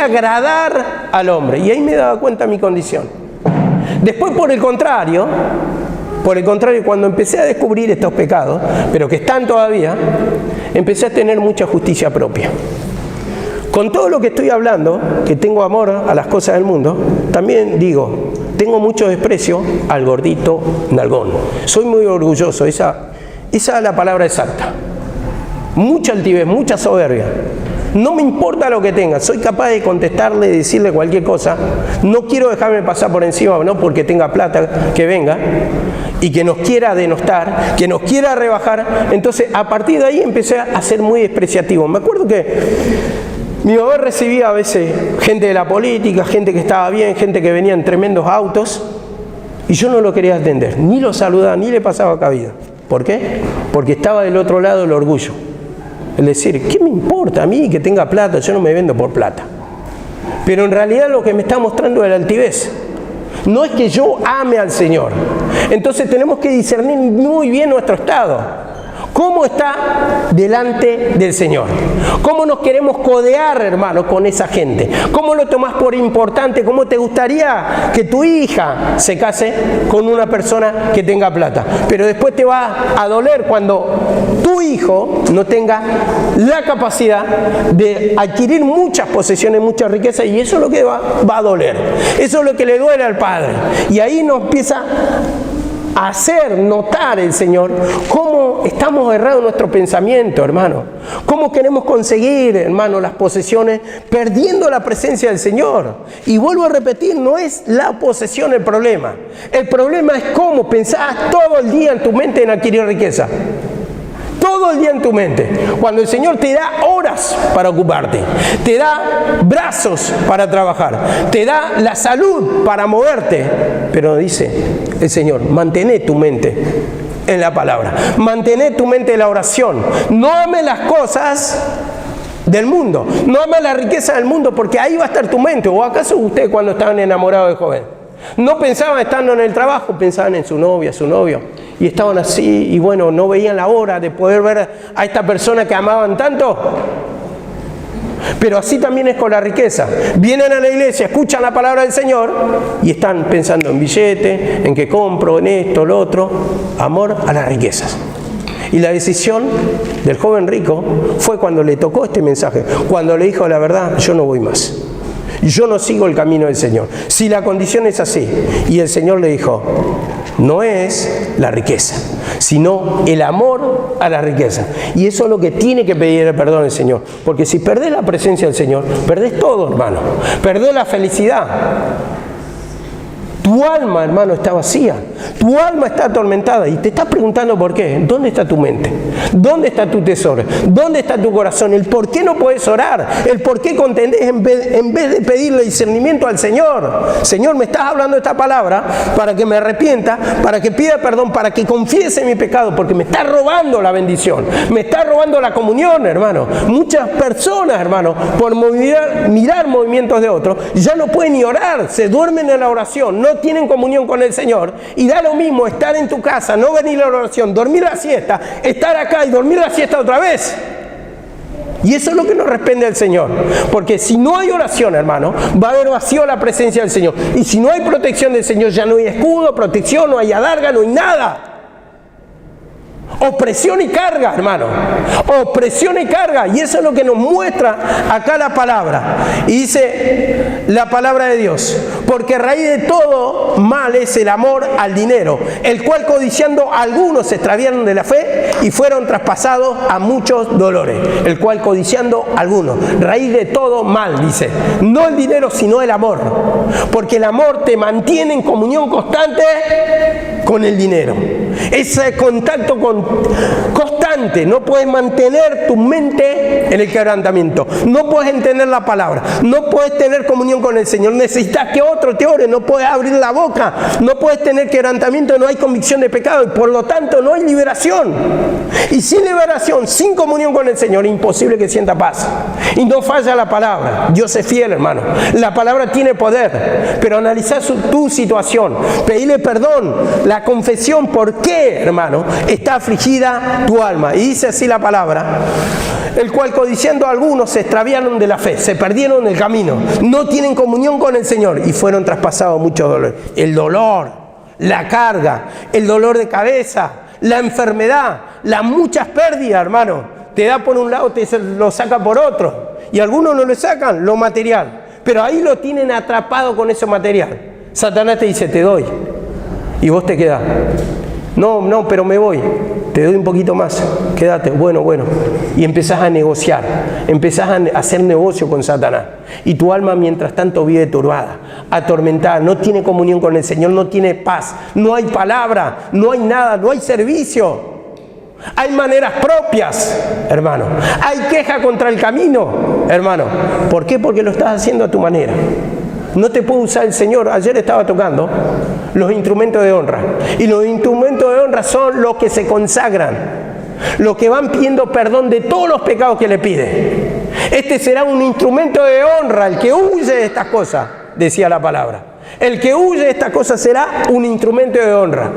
agradar al hombre. Y ahí me daba cuenta mi condición. Después, por el contrario, cuando empecé a descubrir estos pecados, pero que están todavía, empecé a tener mucha justicia propia. Con todo lo que estoy hablando, que tengo amor a las cosas del mundo, también digo, tengo mucho desprecio al gordito nalgón. Soy muy orgulloso, esa es la palabra exacta. Mucha altivez, mucha soberbia. No me importa lo que tenga, soy capaz de contestarle, de decirle cualquier cosa. No quiero dejarme pasar por encima, no porque tenga plata, que venga y que nos quiera denostar, que nos quiera rebajar. Entonces, a partir de ahí empecé a ser muy despreciativo. Me acuerdo que mi mamá recibía a veces gente de la política, gente que estaba bien, gente que venía en tremendos autos, y yo no lo quería atender, ni lo saludaba, ni le pasaba cabida. ¿Por qué? Porque estaba del otro lado el orgullo. Es decir, ¿qué me importa a mí que tenga plata? Yo no me vendo por plata. Pero en realidad lo que me está mostrando es la altivez. No es que yo ame al Señor. Entonces tenemos que discernir muy bien nuestro estado. ¿Cómo está delante del Señor? ¿Cómo nos queremos codear, hermano, con esa gente? ¿Cómo lo tomás por importante? ¿Cómo te gustaría que tu hija se case con una persona que tenga plata? Pero después te va a doler cuando tu hijo no tenga la capacidad de adquirir muchas posesiones, mucha riqueza, y eso es lo que va a doler. Eso es lo que le duele al padre. Y ahí nos empieza a hacer notar el Señor cómo ¿Cómo estamos errados en nuestro pensamiento, hermano? ¿Cómo queremos conseguir, hermano, las posesiones perdiendo la presencia del Señor? Y vuelvo a repetir, no es la posesión el problema. El problema es cómo pensás todo el día en tu mente en adquirir riqueza. Todo el día en tu mente. Cuando el Señor te da horas para ocuparte, te da brazos para trabajar, te da la salud para moverte, pero dice el Señor, mantén tu mente en la palabra, mantén tu mente en la oración. No ames las cosas del mundo, no ames la riqueza del mundo, porque ahí va a estar tu mente. ¿O acaso ustedes cuando estaban enamorados de joven no pensaban estando en el trabajo, pensaban en su novia, su novio, y estaban así, y bueno, no veían la hora de poder ver a esta persona que amaban tanto? Pero así también es con la riqueza. Vienen a la iglesia, escuchan la palabra del Señor y están pensando en billete, en qué compro, en esto, lo otro. Amor a las riquezas. Y la decisión del joven rico fue cuando le tocó este mensaje, cuando le dijo la verdad, yo no voy más. Yo no sigo el camino del Señor. Si la condición es así, y el Señor le dijo, no es la riqueza, sino el amor a la riqueza. Y eso es lo que tiene que pedir el perdón al Señor. Porque si perdés la presencia del Señor, perdés todo, hermano. Perdés la felicidad. Tu alma, hermano, está vacía. Tu alma está atormentada y te estás preguntando por qué. ¿Dónde está tu mente? ¿Dónde está tu tesoro? ¿Dónde está tu corazón? El por qué no puedes orar. El por qué contendés en vez de pedirle discernimiento al Señor. Señor, me estás hablando esta palabra para que me arrepienta, para que pida perdón, para que confiese mi pecado, porque me está robando la bendición. Me está robando la comunión, hermano. Muchas personas, hermano, por mirar movimientos de otros, ya no pueden ni orar. Se duermen en la oración. No tienen comunión con el Señor, y da lo mismo estar en tu casa, no venir a la oración, dormir la siesta, estar acá y dormir la siesta otra vez. Y eso es lo que nos reprende el Señor, porque si no hay oración, hermano, va a haber vacío la presencia del Señor, y si no hay protección del Señor, ya no hay escudo, protección, no hay adarga, no hay nada. Opresión y carga, hermano. Opresión y carga. Y eso es lo que nos muestra acá la palabra. Y dice la palabra de Dios: porque raíz de todo mal es el amor al dinero, el cual codiciando algunos se extraviaron de la fe y fueron traspasados a muchos dolores. El cual codiciando algunos. Raíz de todo mal, dice. No el dinero, sino el amor. Porque el amor te mantiene en comunión constante con el dinero. Ese contacto constante. No puedes mantener tu mente en el quebrantamiento. No puedes entender la palabra. No puedes tener comunión con el Señor. Necesitas que otro te ore. No puedes abrir la boca. No puedes tener quebrantamiento. No hay convicción de pecado. Y por lo tanto no hay liberación. Y sin liberación, sin comunión con el Señor, es imposible que sienta paz. Y no falla la palabra. Dios es fiel, hermano. La palabra tiene poder. Pero analiza tu situación. Pedirle perdón. La confesión. ¿Por qué, hermano, está afligida tu alma? Y dice así la palabra: el cual codiciando a algunos se extraviaron de la fe, se perdieron del camino, no tienen comunión con el Señor y fueron traspasados muchos dolores. El dolor, la carga, el dolor de cabeza, la enfermedad, las muchas pérdidas, hermano, te da por un lado, te lo saca por otro, y algunos no le sacan lo material, pero ahí lo tienen atrapado con ese material. Satanás te dice: te doy, y vos te quedás. No, pero me voy. Te doy un poquito más. Quédate. Bueno. Y empezás a negociar. Empezás a hacer negocio con Satanás. Y tu alma, mientras tanto, vive turbada, atormentada. No tiene comunión con el Señor. No tiene paz. No hay palabra. No hay nada. No hay servicio. Hay maneras propias, hermano. Hay queja contra el camino, hermano. ¿Por qué? Porque lo estás haciendo a tu manera. No te puede usar el Señor. Ayer estaba tocando los instrumentos de honra. Y los instrumentos de honra son los que se consagran, los que van pidiendo perdón de todos los pecados que le pide. Este será un instrumento de honra, el que huye de estas cosas, decía la palabra. El que huye de estas cosas será un instrumento de honra.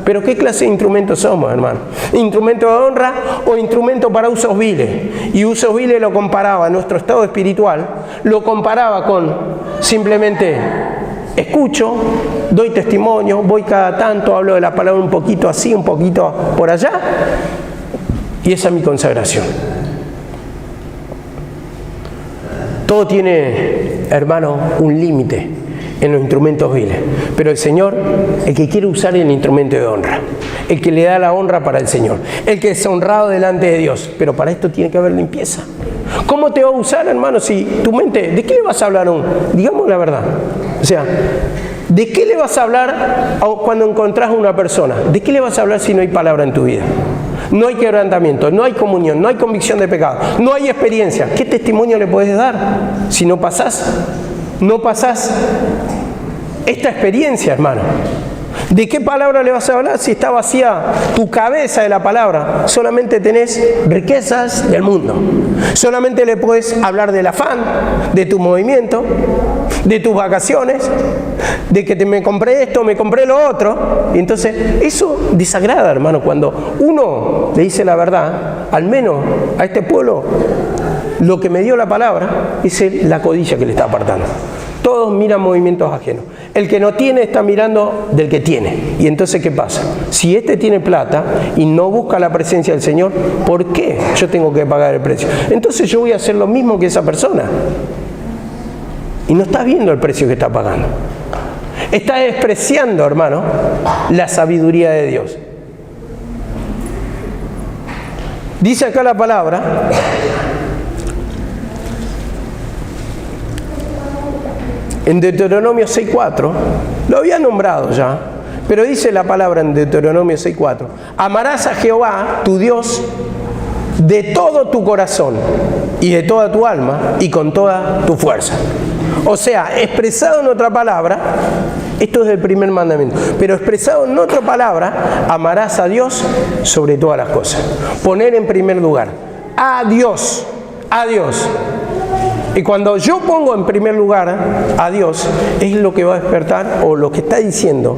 Pero ¿qué clase de instrumentos somos, hermano? ¿Instrumento de honra o instrumento para usos viles? Y usos viles lo comparaba, nuestro estado espiritual, lo comparaba con simplemente escucho, doy testimonio, voy cada tanto, hablo de la palabra un poquito así, un poquito por allá, y esa es mi consagración. Todo tiene, hermano, un límite. en los instrumentos viles. Pero el Señor, el que quiere usar el instrumento de honra, el que le da la honra para el Señor, el que es honrado delante de Dios. Pero para esto tiene que haber limpieza. ¿Cómo te va a usar, hermano, si tu mente, ¿de qué le vas a hablar aún? Digamos la verdad. O sea, ¿de qué le vas a hablar cuando encontrás a una persona? ¿De qué le vas a hablar si no hay palabra en tu vida? No hay quebrantamiento, no hay comunión, no hay convicción de pecado, no hay experiencia. ¿Qué testimonio le puedes dar si no pasás esta experiencia, hermano? ¿De qué palabra le vas a hablar si está vacía tu cabeza de la palabra? Solamente tenés riquezas del mundo. Solamente le puedes hablar del afán, de tu movimiento, de tus vacaciones, de que me compré esto, me compré lo otro. Y entonces eso desagrada, hermano, cuando uno le dice la verdad. Al menos a este pueblo lo que me dio la palabra es la codicia que le está apartando. Todos miran movimientos ajenos. El que no tiene está mirando del que tiene. Y entonces, ¿qué pasa? Si este tiene plata y no busca la presencia del Señor, ¿por qué yo tengo que pagar el precio? Entonces yo voy a hacer lo mismo que esa persona. Y no estás viendo el precio que está pagando. Estás despreciando, hermano, la sabiduría de Dios. Dice acá la palabra... En Deuteronomio 6.4, lo había nombrado ya, pero dice la palabra en Deuteronomio 6.4, amarás a Jehová, tu Dios, de todo tu corazón y de toda tu alma y con toda tu fuerza. O sea, expresado en otra palabra, esto es el primer mandamiento, pero expresado en otra palabra, amarás a Dios sobre todas las cosas. Poner en primer lugar a Dios, a Dios. Y cuando yo pongo en primer lugar a Dios, es lo que va a despertar, o lo que está diciendo,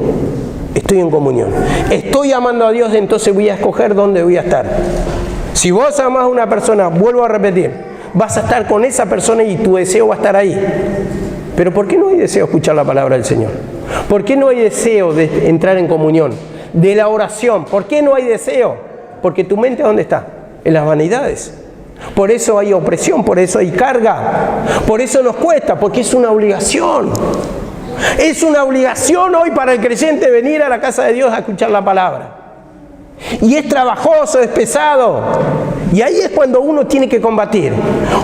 estoy en comunión. Estoy amando a Dios, entonces voy a escoger dónde voy a estar. Si vos amás a una persona, vuelvo a repetir, vas a estar con esa persona y tu deseo va a estar ahí. Pero ¿por qué no hay deseo de escuchar la palabra del Señor? ¿Por qué no hay deseo de entrar en comunión? De la oración. ¿Por qué no hay deseo? Porque tu mente, ¿dónde está? En las vanidades. Por eso hay opresión, por eso hay carga, por eso nos cuesta, porque es una obligación. Es una obligación hoy para el creyente venir a la casa de Dios a escuchar la palabra. Y es trabajoso, es pesado. Y ahí es cuando uno tiene que combatir.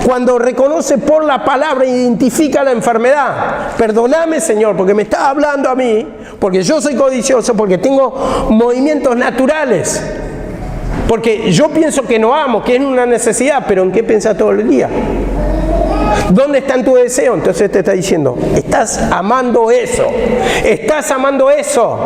Cuando reconoce por la palabra e identifica la enfermedad. Perdóname, Señor, porque me estás hablando a mí, porque yo soy codicioso, porque tengo movimientos naturales. Porque yo pienso que no amo, que es una necesidad, pero ¿en qué piensas todo el día? ¿Dónde está en tu deseo? Entonces te está diciendo, estás amando eso. Estás amando eso.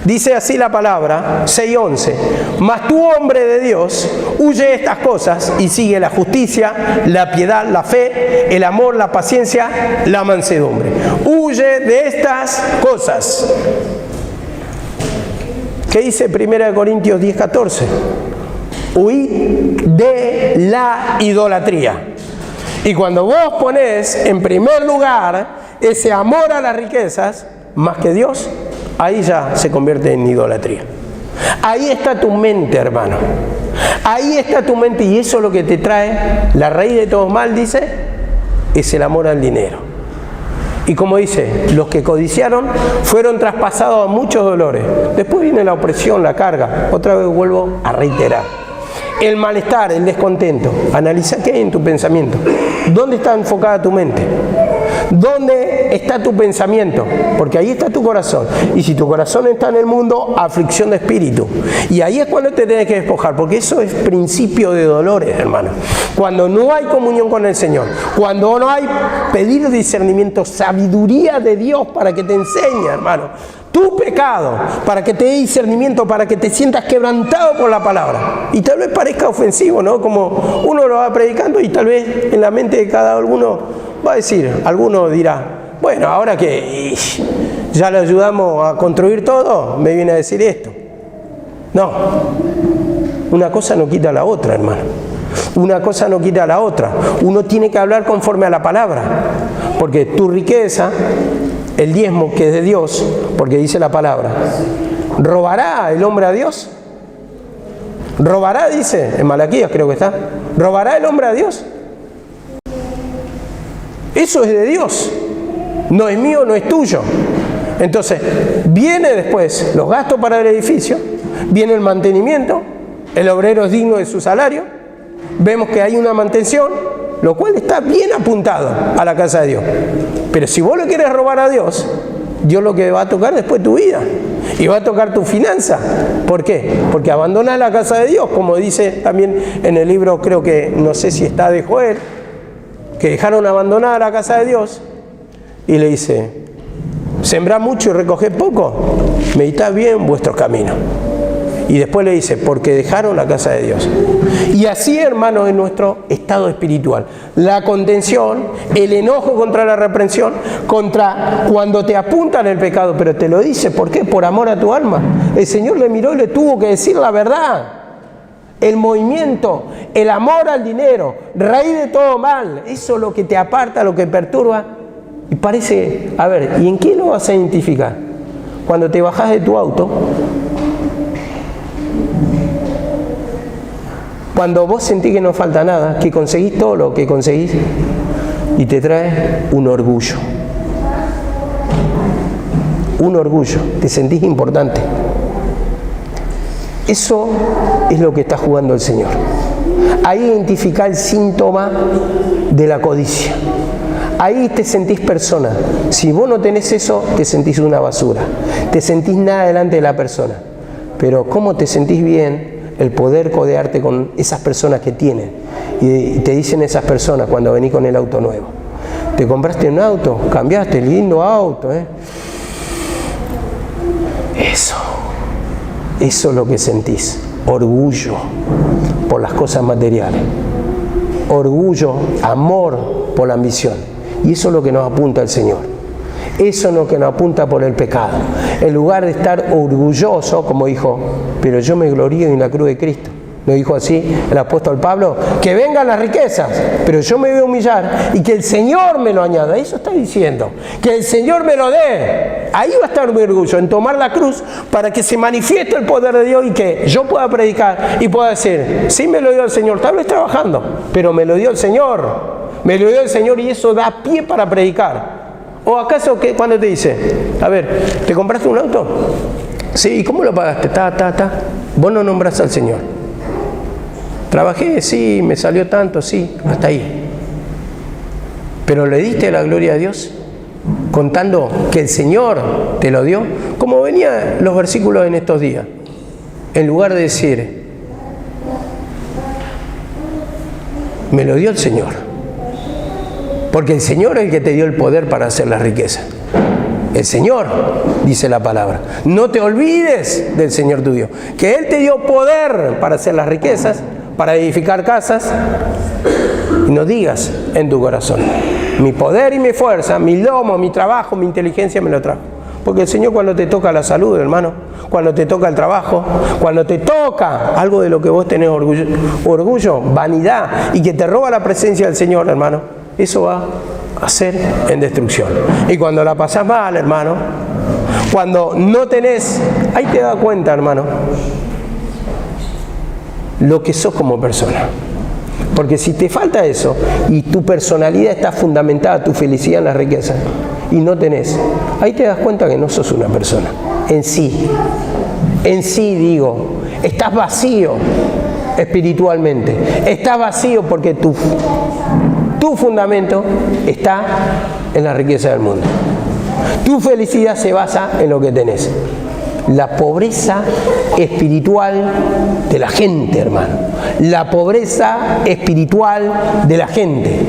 Dice así la palabra, 6:11. Mas tú, hombre de Dios, huye de estas cosas y sigue la justicia, la piedad, la fe, el amor, la paciencia, la mansedumbre. Huye de estas cosas. ¿Qué dice 1 Corintios 10:14? Huid de la idolatría. Y cuando vos ponés en primer lugar ese amor a las riquezas, más que Dios, ahí ya se convierte en idolatría. Ahí está tu mente, hermano. Ahí está tu mente, y eso es lo que te trae la raíz de todo mal, dice, es el amor al dinero. Y como dice, los que codiciaron fueron traspasados a muchos dolores. Después viene la opresión, la carga. Otra vez vuelvo a reiterar. El malestar, el descontento. Analiza qué hay en tu pensamiento. ¿Dónde está enfocada tu mente? ¿Dónde está tu pensamiento? Porque ahí está tu corazón. Y si tu corazón está en el mundo, aflicción de espíritu. Y ahí es cuando te tienes que despojar, porque eso es principio de dolores, hermano. Cuando no hay comunión con el Señor, cuando no hay pedir discernimiento, sabiduría de Dios para que te enseñe, hermano, tu pecado, para que te dé discernimiento, para que te sientas quebrantado por la palabra. Y tal vez parezca ofensivo, ¿no? Como uno lo va predicando y tal vez en la mente de cada uno va a decir, alguno dirá, bueno, ahora que ya le ayudamos a construir todo, me viene a decir esto. No, una cosa no quita la otra, hermano. Una cosa no quita la otra. Uno tiene que hablar conforme a la palabra, porque tu riqueza, el diezmo que es de Dios, porque dice la palabra, ¿robará el hombre a Dios? ¿Robará, dice, en Malaquías creo que está? ¿Robará el hombre a Dios? Eso es de Dios. No es mío, no es tuyo. Entonces, viene después los gastos para el edificio, viene el mantenimiento, el obrero es digno de su salario, vemos que hay una mantención, lo cual está bien apuntado a la casa de Dios. Pero si vos le quieres robar a Dios, Dios lo que va a tocar después tu vida y va a tocar tu finanza. ¿Por qué? Porque abandonás la casa de Dios, como dice también en el libro, creo que, no sé si está de Joel, que dejaron abandonada la casa de Dios y le dice: sembrá mucho y recoged poco, meditad bien vuestros caminos. Y después le dice: porque dejaron la casa de Dios. Y así, hermanos, es nuestro estado espiritual. La contención, el enojo contra la reprensión, contra cuando te apuntan el pecado, pero te lo dice, ¿por qué? Por amor a tu alma. El Señor le miró y le tuvo que decir la verdad. El movimiento, el amor al dinero, raíz de todo mal, eso es lo que te aparta, lo que perturba. Y parece, a ver, ¿y en qué lo vas a identificar? Cuando te bajás de tu auto, cuando vos sentís que no falta nada, que conseguís todo lo que conseguís y te trae un orgullo. Un orgullo, te sentís importante. Eso es lo que está jugando el Señor. Ahí identifica el síntoma de la codicia. Ahí te sentís persona. Si vos no tenés eso, te sentís una basura. Te sentís nada delante de la persona. Pero ¿cómo te sentís bien el poder codearte con esas personas que tienen? Y te dicen esas personas cuando venís con el auto nuevo: te compraste un auto, cambiaste, lindo auto, ¿eh? Eso es lo que sentís. Orgullo por las cosas materiales. Orgullo, amor por la ambición. Y eso es lo que nos apunta el Señor. Eso es lo que nos apunta por el pecado. En lugar de estar orgulloso, como dijo: pero yo me glorío en la cruz de Cristo. ¿No dijo así el apóstol Pablo? Que vengan las riquezas, pero yo me voy a humillar y que el Señor me lo añada. Eso está diciendo. Que el Señor me lo dé. Ahí va a estar mi orgullo, en tomar la cruz para que se manifieste el poder de Dios y que yo pueda predicar y pueda decir: sí, me lo dio el Señor, tal vez trabajando, pero me lo dio el Señor. Me lo dio el Señor y eso da pie para predicar. ¿O acaso que cuando te dice: a ver, ¿te compraste un auto? Sí, ¿y cómo lo pagaste? Vos no nombrás al Señor. Trabajé, sí, me salió tanto, sí, hasta ahí. Pero le diste la gloria a Dios, contando que el Señor te lo dio. Como venían los versículos en estos días, en lugar de decir: me lo dio el Señor. Porque el Señor es el que te dio el poder para hacer las riquezas. El Señor, dice la palabra. No te olvides del Señor tu Dios, que Él te dio poder para hacer las riquezas, para edificar casas. Y no digas en tu corazón: mi poder y mi fuerza, mi lomo, mi trabajo, mi inteligencia me lo trajo. Porque el Señor, cuando te toca la salud, hermano, cuando te toca el trabajo, cuando te toca algo de lo que vos tenés orgullo, vanidad, y que te roba la presencia del Señor, hermano, eso va a ser en destrucción. Y cuando la pasás mal, hermano, cuando no tenés, ahí te das cuenta, hermano, lo que sos como persona. Porque si te falta eso y tu personalidad está fundamentada, tu felicidad en la riqueza, y no tenés, ahí te das cuenta que no sos una persona. En sí digo, estás vacío espiritualmente. Estás vacío porque tu fundamento está en la riqueza del mundo. Tu felicidad se basa en lo que tenés. La pobreza espiritual de la gente, hermano. La pobreza espiritual de la gente.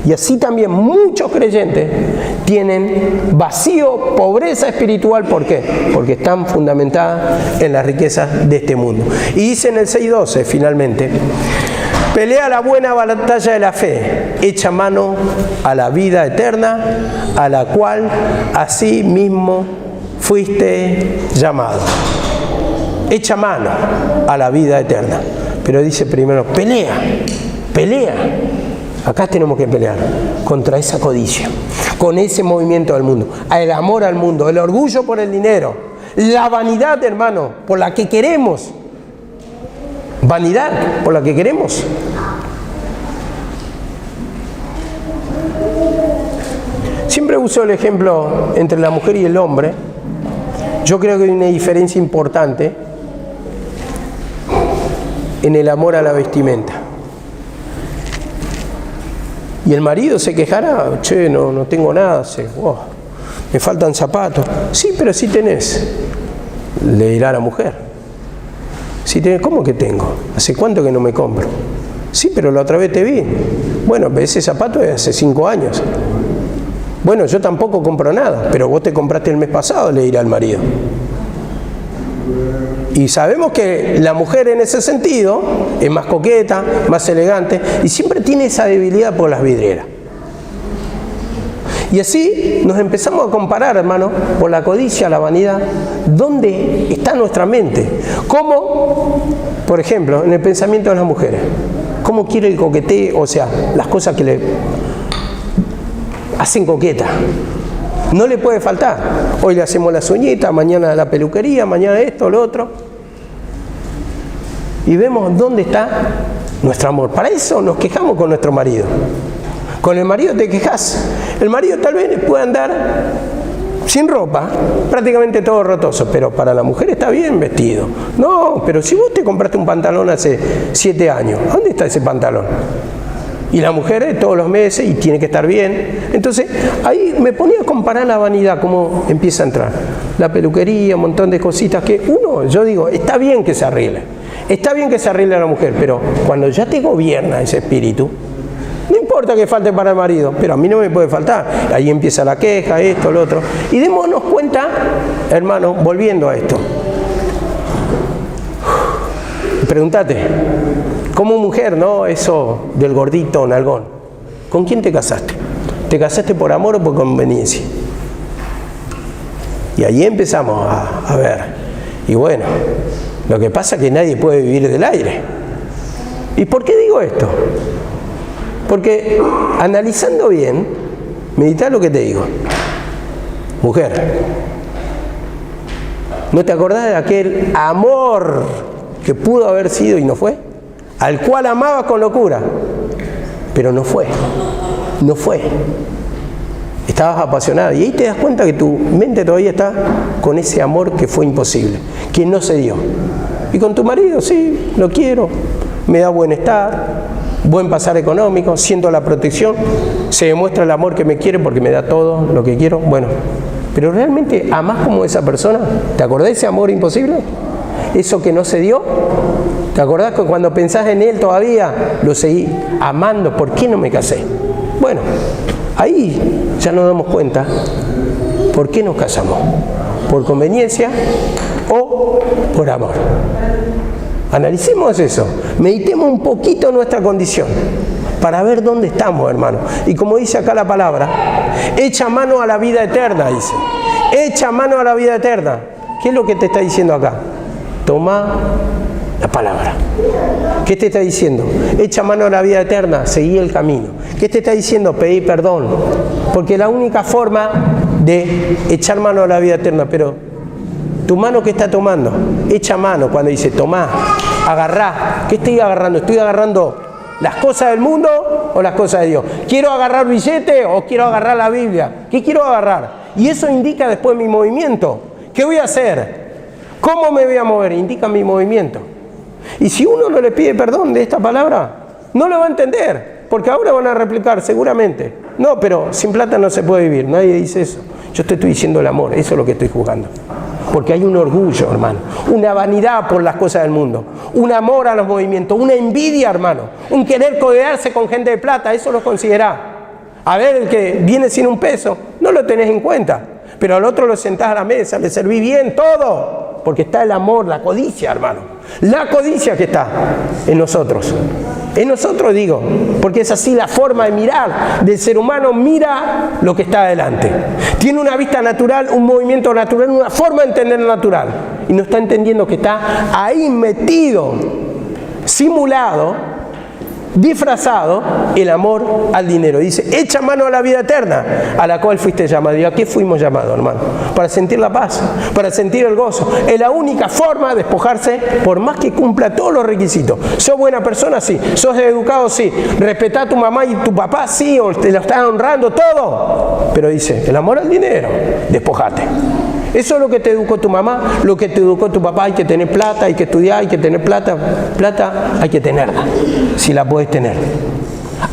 Y así también muchos creyentes tienen vacío, pobreza espiritual. ¿Por qué? Porque están fundamentadas en las riquezas de este mundo. Y dice en el 6:12, finalmente: pelea la buena batalla de la fe, echa mano a la vida eterna, a la cual así mismo fuiste llamado. Echa mano a la vida eterna. Pero dice primero: pelea. Acá tenemos que pelear contra esa codicia, con ese movimiento del mundo, el amor al mundo, el orgullo por el dinero, la vanidad, hermano, por la que queremos. Vanidad por la que queremos. siempre uso el ejemplo entre la mujer y el hombre. Yo creo que hay una diferencia importante en el amor a la vestimenta. Y el marido se quejará, che, no tengo nada, me faltan zapatos. Sí, pero sí tenés, le dirá a la mujer. Sí tenés, ¿cómo que tengo? ¿Hace cuánto que no me compro? Sí, pero la otra vez te vi. Bueno, ese zapato es hace 5 años. Bueno, yo tampoco compro nada, pero vos te compraste el mes pasado, le dirá al marido. Y sabemos que la mujer en ese sentido es más coqueta, más elegante y siempre tiene esa debilidad por las vidrieras. Y así nos empezamos a comparar, hermano, por la codicia, la vanidad. ¿Dónde está nuestra mente? ¿Cómo, por ejemplo, en el pensamiento de las mujeres? ¿Cómo quiere el coqueteo? O sea, las cosas que le hacen coqueta. No le puede faltar. Hoy le hacemos las uñitas, mañana la peluquería, mañana esto, lo otro. Y vemos dónde está nuestro amor. Para eso nos quejamos con nuestro marido. Con el marido te quejas. El marido tal vez puede andar sin ropa, prácticamente todo rotoso, pero para la mujer está bien vestido. No, pero si vos te compraste un pantalón hace 7 años, ¿dónde está ese pantalón? Y la mujer todos los meses y tiene que estar bien. Entonces ahí me ponía a comparar la vanidad, cómo empieza a entrar. La peluquería, un montón de cositas que uno, yo digo, está bien que se arregle. Está bien que se arregle a la mujer, pero cuando ya te gobierna ese espíritu, no importa que falte para el marido, pero a mí no me puede faltar. Ahí empieza la queja, esto, lo otro. Y démonos cuenta, hermano, volviendo a esto. Pregúntate, como mujer, ¿no? Eso del gordito nalgón. ¿Con quién te casaste? ¿Te casaste por amor o por conveniencia? Y ahí empezamos a ver. Y bueno, lo que pasa es que nadie puede vivir del aire. ¿Y por qué digo esto? Porque analizando bien, medita lo que te digo. Mujer, ¿no te acordás de aquel amor que pudo haber sido y no fue? Al cual amabas con locura, pero no fue. No fue. Estabas apasionada y ahí te das cuenta que tu mente todavía está con ese amor que fue imposible, que no se dio. Y con tu marido, sí, lo quiero, me da bienestar, buen pasar económico, siento la protección, se demuestra el amor que me quiere porque me da todo lo que quiero. Bueno, pero realmente amás como esa persona. ¿Te acordás de ese amor imposible? Eso que no se dio. ¿Te acordás que cuando pensás en él todavía lo seguí amando? ¿Por qué no me casé? Bueno, ahí ya nos damos cuenta por qué nos casamos. ¿Por conveniencia o por amor? Analicemos eso, meditemos un poquito nuestra condición para ver dónde estamos, hermano. Y como dice acá la palabra, echa mano a la vida eterna, dice. Echa mano a la vida eterna. ¿Qué es lo que te está diciendo acá? Toma la palabra. ¿Qué te está diciendo? Echa mano a la vida eterna, seguí el camino. ¿Qué te está diciendo? Pedí perdón. Porque la única forma de echar mano a la vida eterna, pero tu mano que está tomando, echa mano cuando dice tomá, agarrá. ¿Qué estoy agarrando? ¿Estoy agarrando las cosas del mundo o las cosas de Dios? ¿Quiero agarrar billete o quiero agarrar la Biblia? ¿Qué quiero agarrar? Y eso indica después mi movimiento. ¿Qué voy a hacer? ¿Cómo me voy a mover? Indica mi movimiento. Y si uno no le pide perdón de esta palabra, no lo va a entender, porque ahora van a replicar seguramente. No, pero sin plata no se puede vivir. Nadie dice eso. Yo te estoy diciendo el amor, eso es lo que estoy juzgando. Porque hay un orgullo, hermano, una vanidad por las cosas del mundo, un amor a los movimientos, una envidia, hermano, un querer codearse con gente de plata, eso lo considerá. A ver, el que viene sin un peso, no lo tenés en cuenta, pero al otro lo sentás a la mesa, le servís bien, todo, porque está el amor, la codicia, hermano. La codicia que está en nosotros. En nosotros digo, porque es así la forma de mirar del ser humano, mira lo que está adelante. Tiene una vista natural, un movimiento natural, una forma de entender lo natural. Y no está entendiendo que está ahí metido, simulado, disfrazado el amor al dinero. Dice, echa mano a la vida eterna, a la cual fuiste llamado. ¿Y a qué fuimos llamados, hermano? Para sentir la paz, para sentir el gozo. Es la única forma de despojarse, por más que cumpla todos los requisitos. ¿Sos buena persona? Sí. ¿Sos educado? Sí. ¿Respetá a tu mamá y tu papá? Sí. ¿O te lo estás honrando? Todo. Pero dice, el amor al dinero, despojate. Eso es lo que te educó tu mamá, lo que te educó tu papá. Hay que tener plata, hay que estudiar, hay que tener plata. Plata hay que tenerla, si la puedes tener.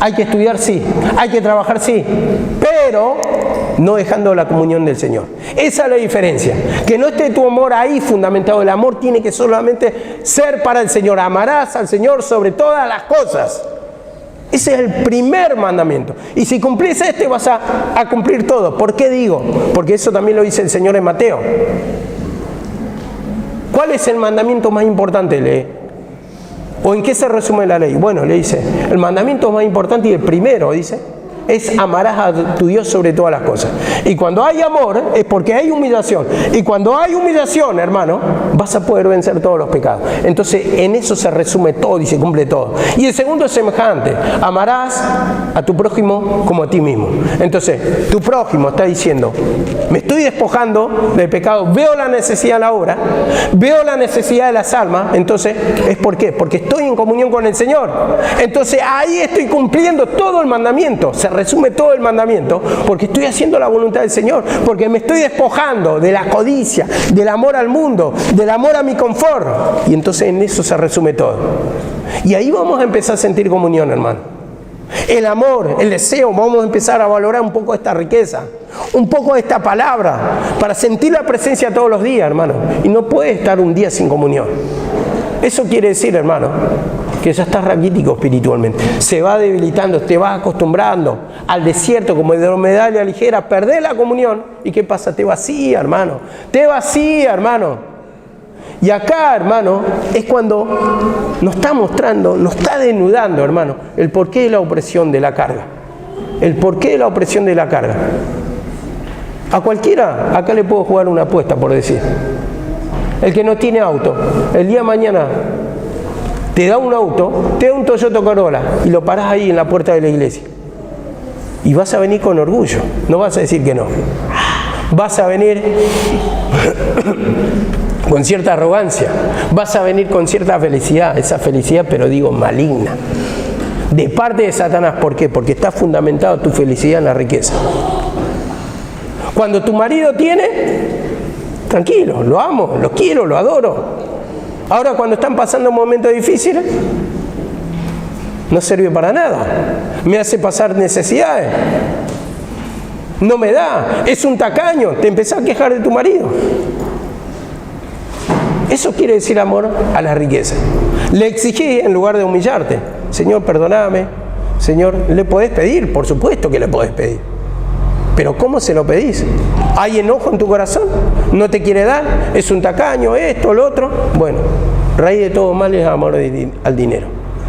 Hay que estudiar, sí. Hay que trabajar, sí. Pero no dejando la comunión del Señor. Esa es la diferencia. Que no esté tu amor ahí fundamentado. El amor tiene que solamente ser para el Señor. Amarás al Señor sobre todas las cosas. Ese es el primer mandamiento. Y si cumplís este, vas a cumplir todo. ¿Por qué digo? Porque eso también lo dice el Señor en Mateo. ¿Cuál es el mandamiento más importante? Lee. ¿O en qué se resume la ley? Bueno, le dice, el mandamiento más importante y el primero, dice, es amarás a tu Dios sobre todas las cosas. Y cuando hay amor es porque hay humillación. Y cuando hay humillación, hermano, vas a poder vencer todos los pecados. Entonces, en eso se resume todo y se cumple todo. Y el segundo es semejante. Amarás a tu prójimo como a ti mismo. Entonces, tu prójimo está diciendo, me estoy despojando del pecado, veo la necesidad de la obra, veo la necesidad de las almas. Entonces, ¿es por qué? Porque estoy en comunión con el Señor. Entonces, ahí estoy cumpliendo todo el mandamiento. Se resume todo el mandamiento, porque estoy haciendo la voluntad del Señor, porque me estoy despojando de la codicia, del amor al mundo, del amor a mi confort. Y entonces en eso se resume todo. Y ahí vamos a empezar a sentir comunión, hermano. El amor, el deseo, vamos a empezar a valorar un poco esta riqueza, un poco esta palabra, para sentir la presencia todos los días, hermano. Y no puede estar un día sin comunión. Eso quiere decir, hermano, que ya estás raquítico espiritualmente. Se va debilitando, te vas acostumbrando al desierto como de medalla ligera, perdés la comunión. ¿Y qué pasa? Te vacía, hermano. Te vacía, hermano. Y acá, hermano, es cuando nos está mostrando, nos está desnudando, hermano, el porqué de la opresión de la carga. El porqué de la opresión de la carga. A cualquiera, acá le puedo jugar una apuesta, por decir. El que no tiene auto, el día de mañana te da un auto, te da un Toyota Corolla y lo parás ahí en la puerta de la iglesia. Y vas a venir con orgullo, no vas a decir que no. Vas a venir con cierta arrogancia, vas a venir con cierta felicidad, esa felicidad, pero digo, maligna. De parte de Satanás, ¿por qué? Porque está fundamentado tu felicidad en la riqueza. Cuando tu marido tiene, tranquilo, lo amo, lo quiero, lo adoro. Ahora cuando están pasando momentos difíciles, no sirve para nada. Me hace pasar necesidades. No me da, es un tacaño, te empezás a quejar de tu marido. Eso quiere decir amor a la riqueza. Le exigís en lugar de humillarte. Señor, perdóname. Señor, ¿le podés pedir? Por supuesto que le podés pedir. Pero ¿cómo se lo pedís? ¿Hay enojo en tu corazón? ¿No te quiere dar? ¿Es un tacaño? ¿Esto, lo otro? Bueno, raíz de todo mal es amor al dinero.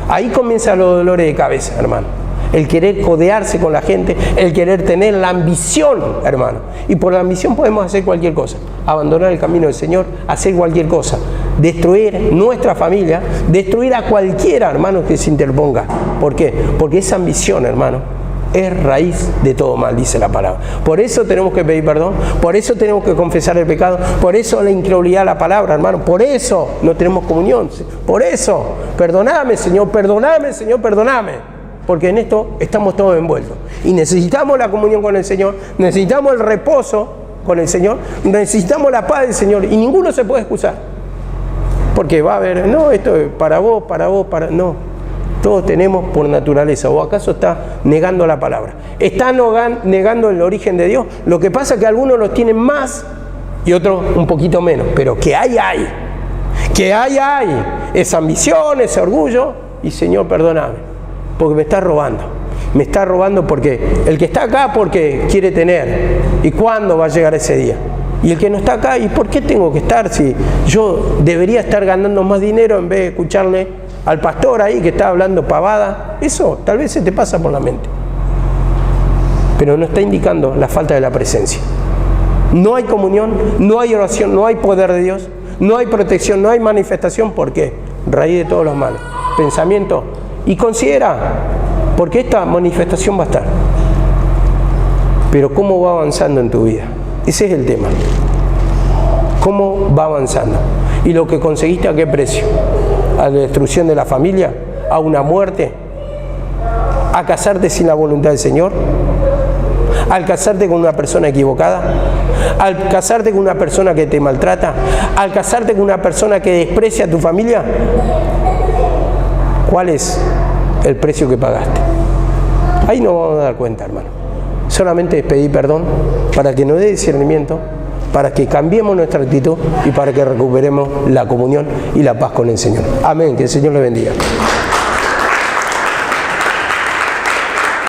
Ahí comienzan los dolores de cabeza, hermano. El querer codearse con la gente, el querer tener la ambición, hermano. Y por la ambición podemos hacer cualquier cosa. Abandonar el camino del Señor, hacer cualquier cosa. Destruir nuestra familia, destruir a cualquiera, hermano, que se interponga. ¿Por qué? Porque esa ambición, hermano, es raíz de todo mal, dice la palabra. Por eso tenemos que pedir perdón, por eso tenemos que confesar el pecado, por eso la incredulidad a la palabra, hermano, por eso no tenemos comunión, por eso, perdóname, Señor, perdóname, porque en esto estamos todos envueltos. Y necesitamos la comunión con el Señor, necesitamos el reposo con el Señor, necesitamos la paz del Señor, y ninguno se puede excusar. Porque va a haber, no, esto es para vos, no. Todos tenemos por naturaleza. ¿O acaso está negando la palabra? Está negando el origen de Dios. Lo que pasa es que algunos los tienen más y otros un poquito menos. Pero que hay. Que hay. Esa ambición, ese orgullo. Y Señor, perdóname. Porque me está robando. Me está robando porque el que está acá porque quiere tener. ¿Y cuándo va a llegar ese día? Y el que no está acá, ¿y por qué tengo que estar si yo debería estar ganando más dinero en vez de escucharle al pastor ahí que está hablando pavada? Eso tal vez se te pasa por la mente, pero no está indicando la falta de la presencia. No hay comunión, no hay oración, no hay poder de Dios, no hay protección, no hay manifestación. ¿Por qué? Raíz de todos los males. Pensamiento Y considera, porque esta manifestación va a estar. Pero ¿cómo va avanzando en tu vida? Ese es el tema. ¿Cómo va avanzando? ¿Y lo que conseguiste a qué precio? ¿A la destrucción de la familia? ¿A una muerte? ¿A casarte sin la voluntad del Señor? ¿Al casarte con una persona equivocada? ¿Al casarte con una persona que te maltrata? ¿Al casarte con una persona que desprecia a tu familia? ¿Cuál es el precio que pagaste? Ahí nos vamos a dar cuenta, hermano. Solamente es pedir perdón para que nos dé discernimiento, para que cambiemos nuestra actitud y para que recuperemos la comunión y la paz con el Señor. Amén. Que el Señor le bendiga.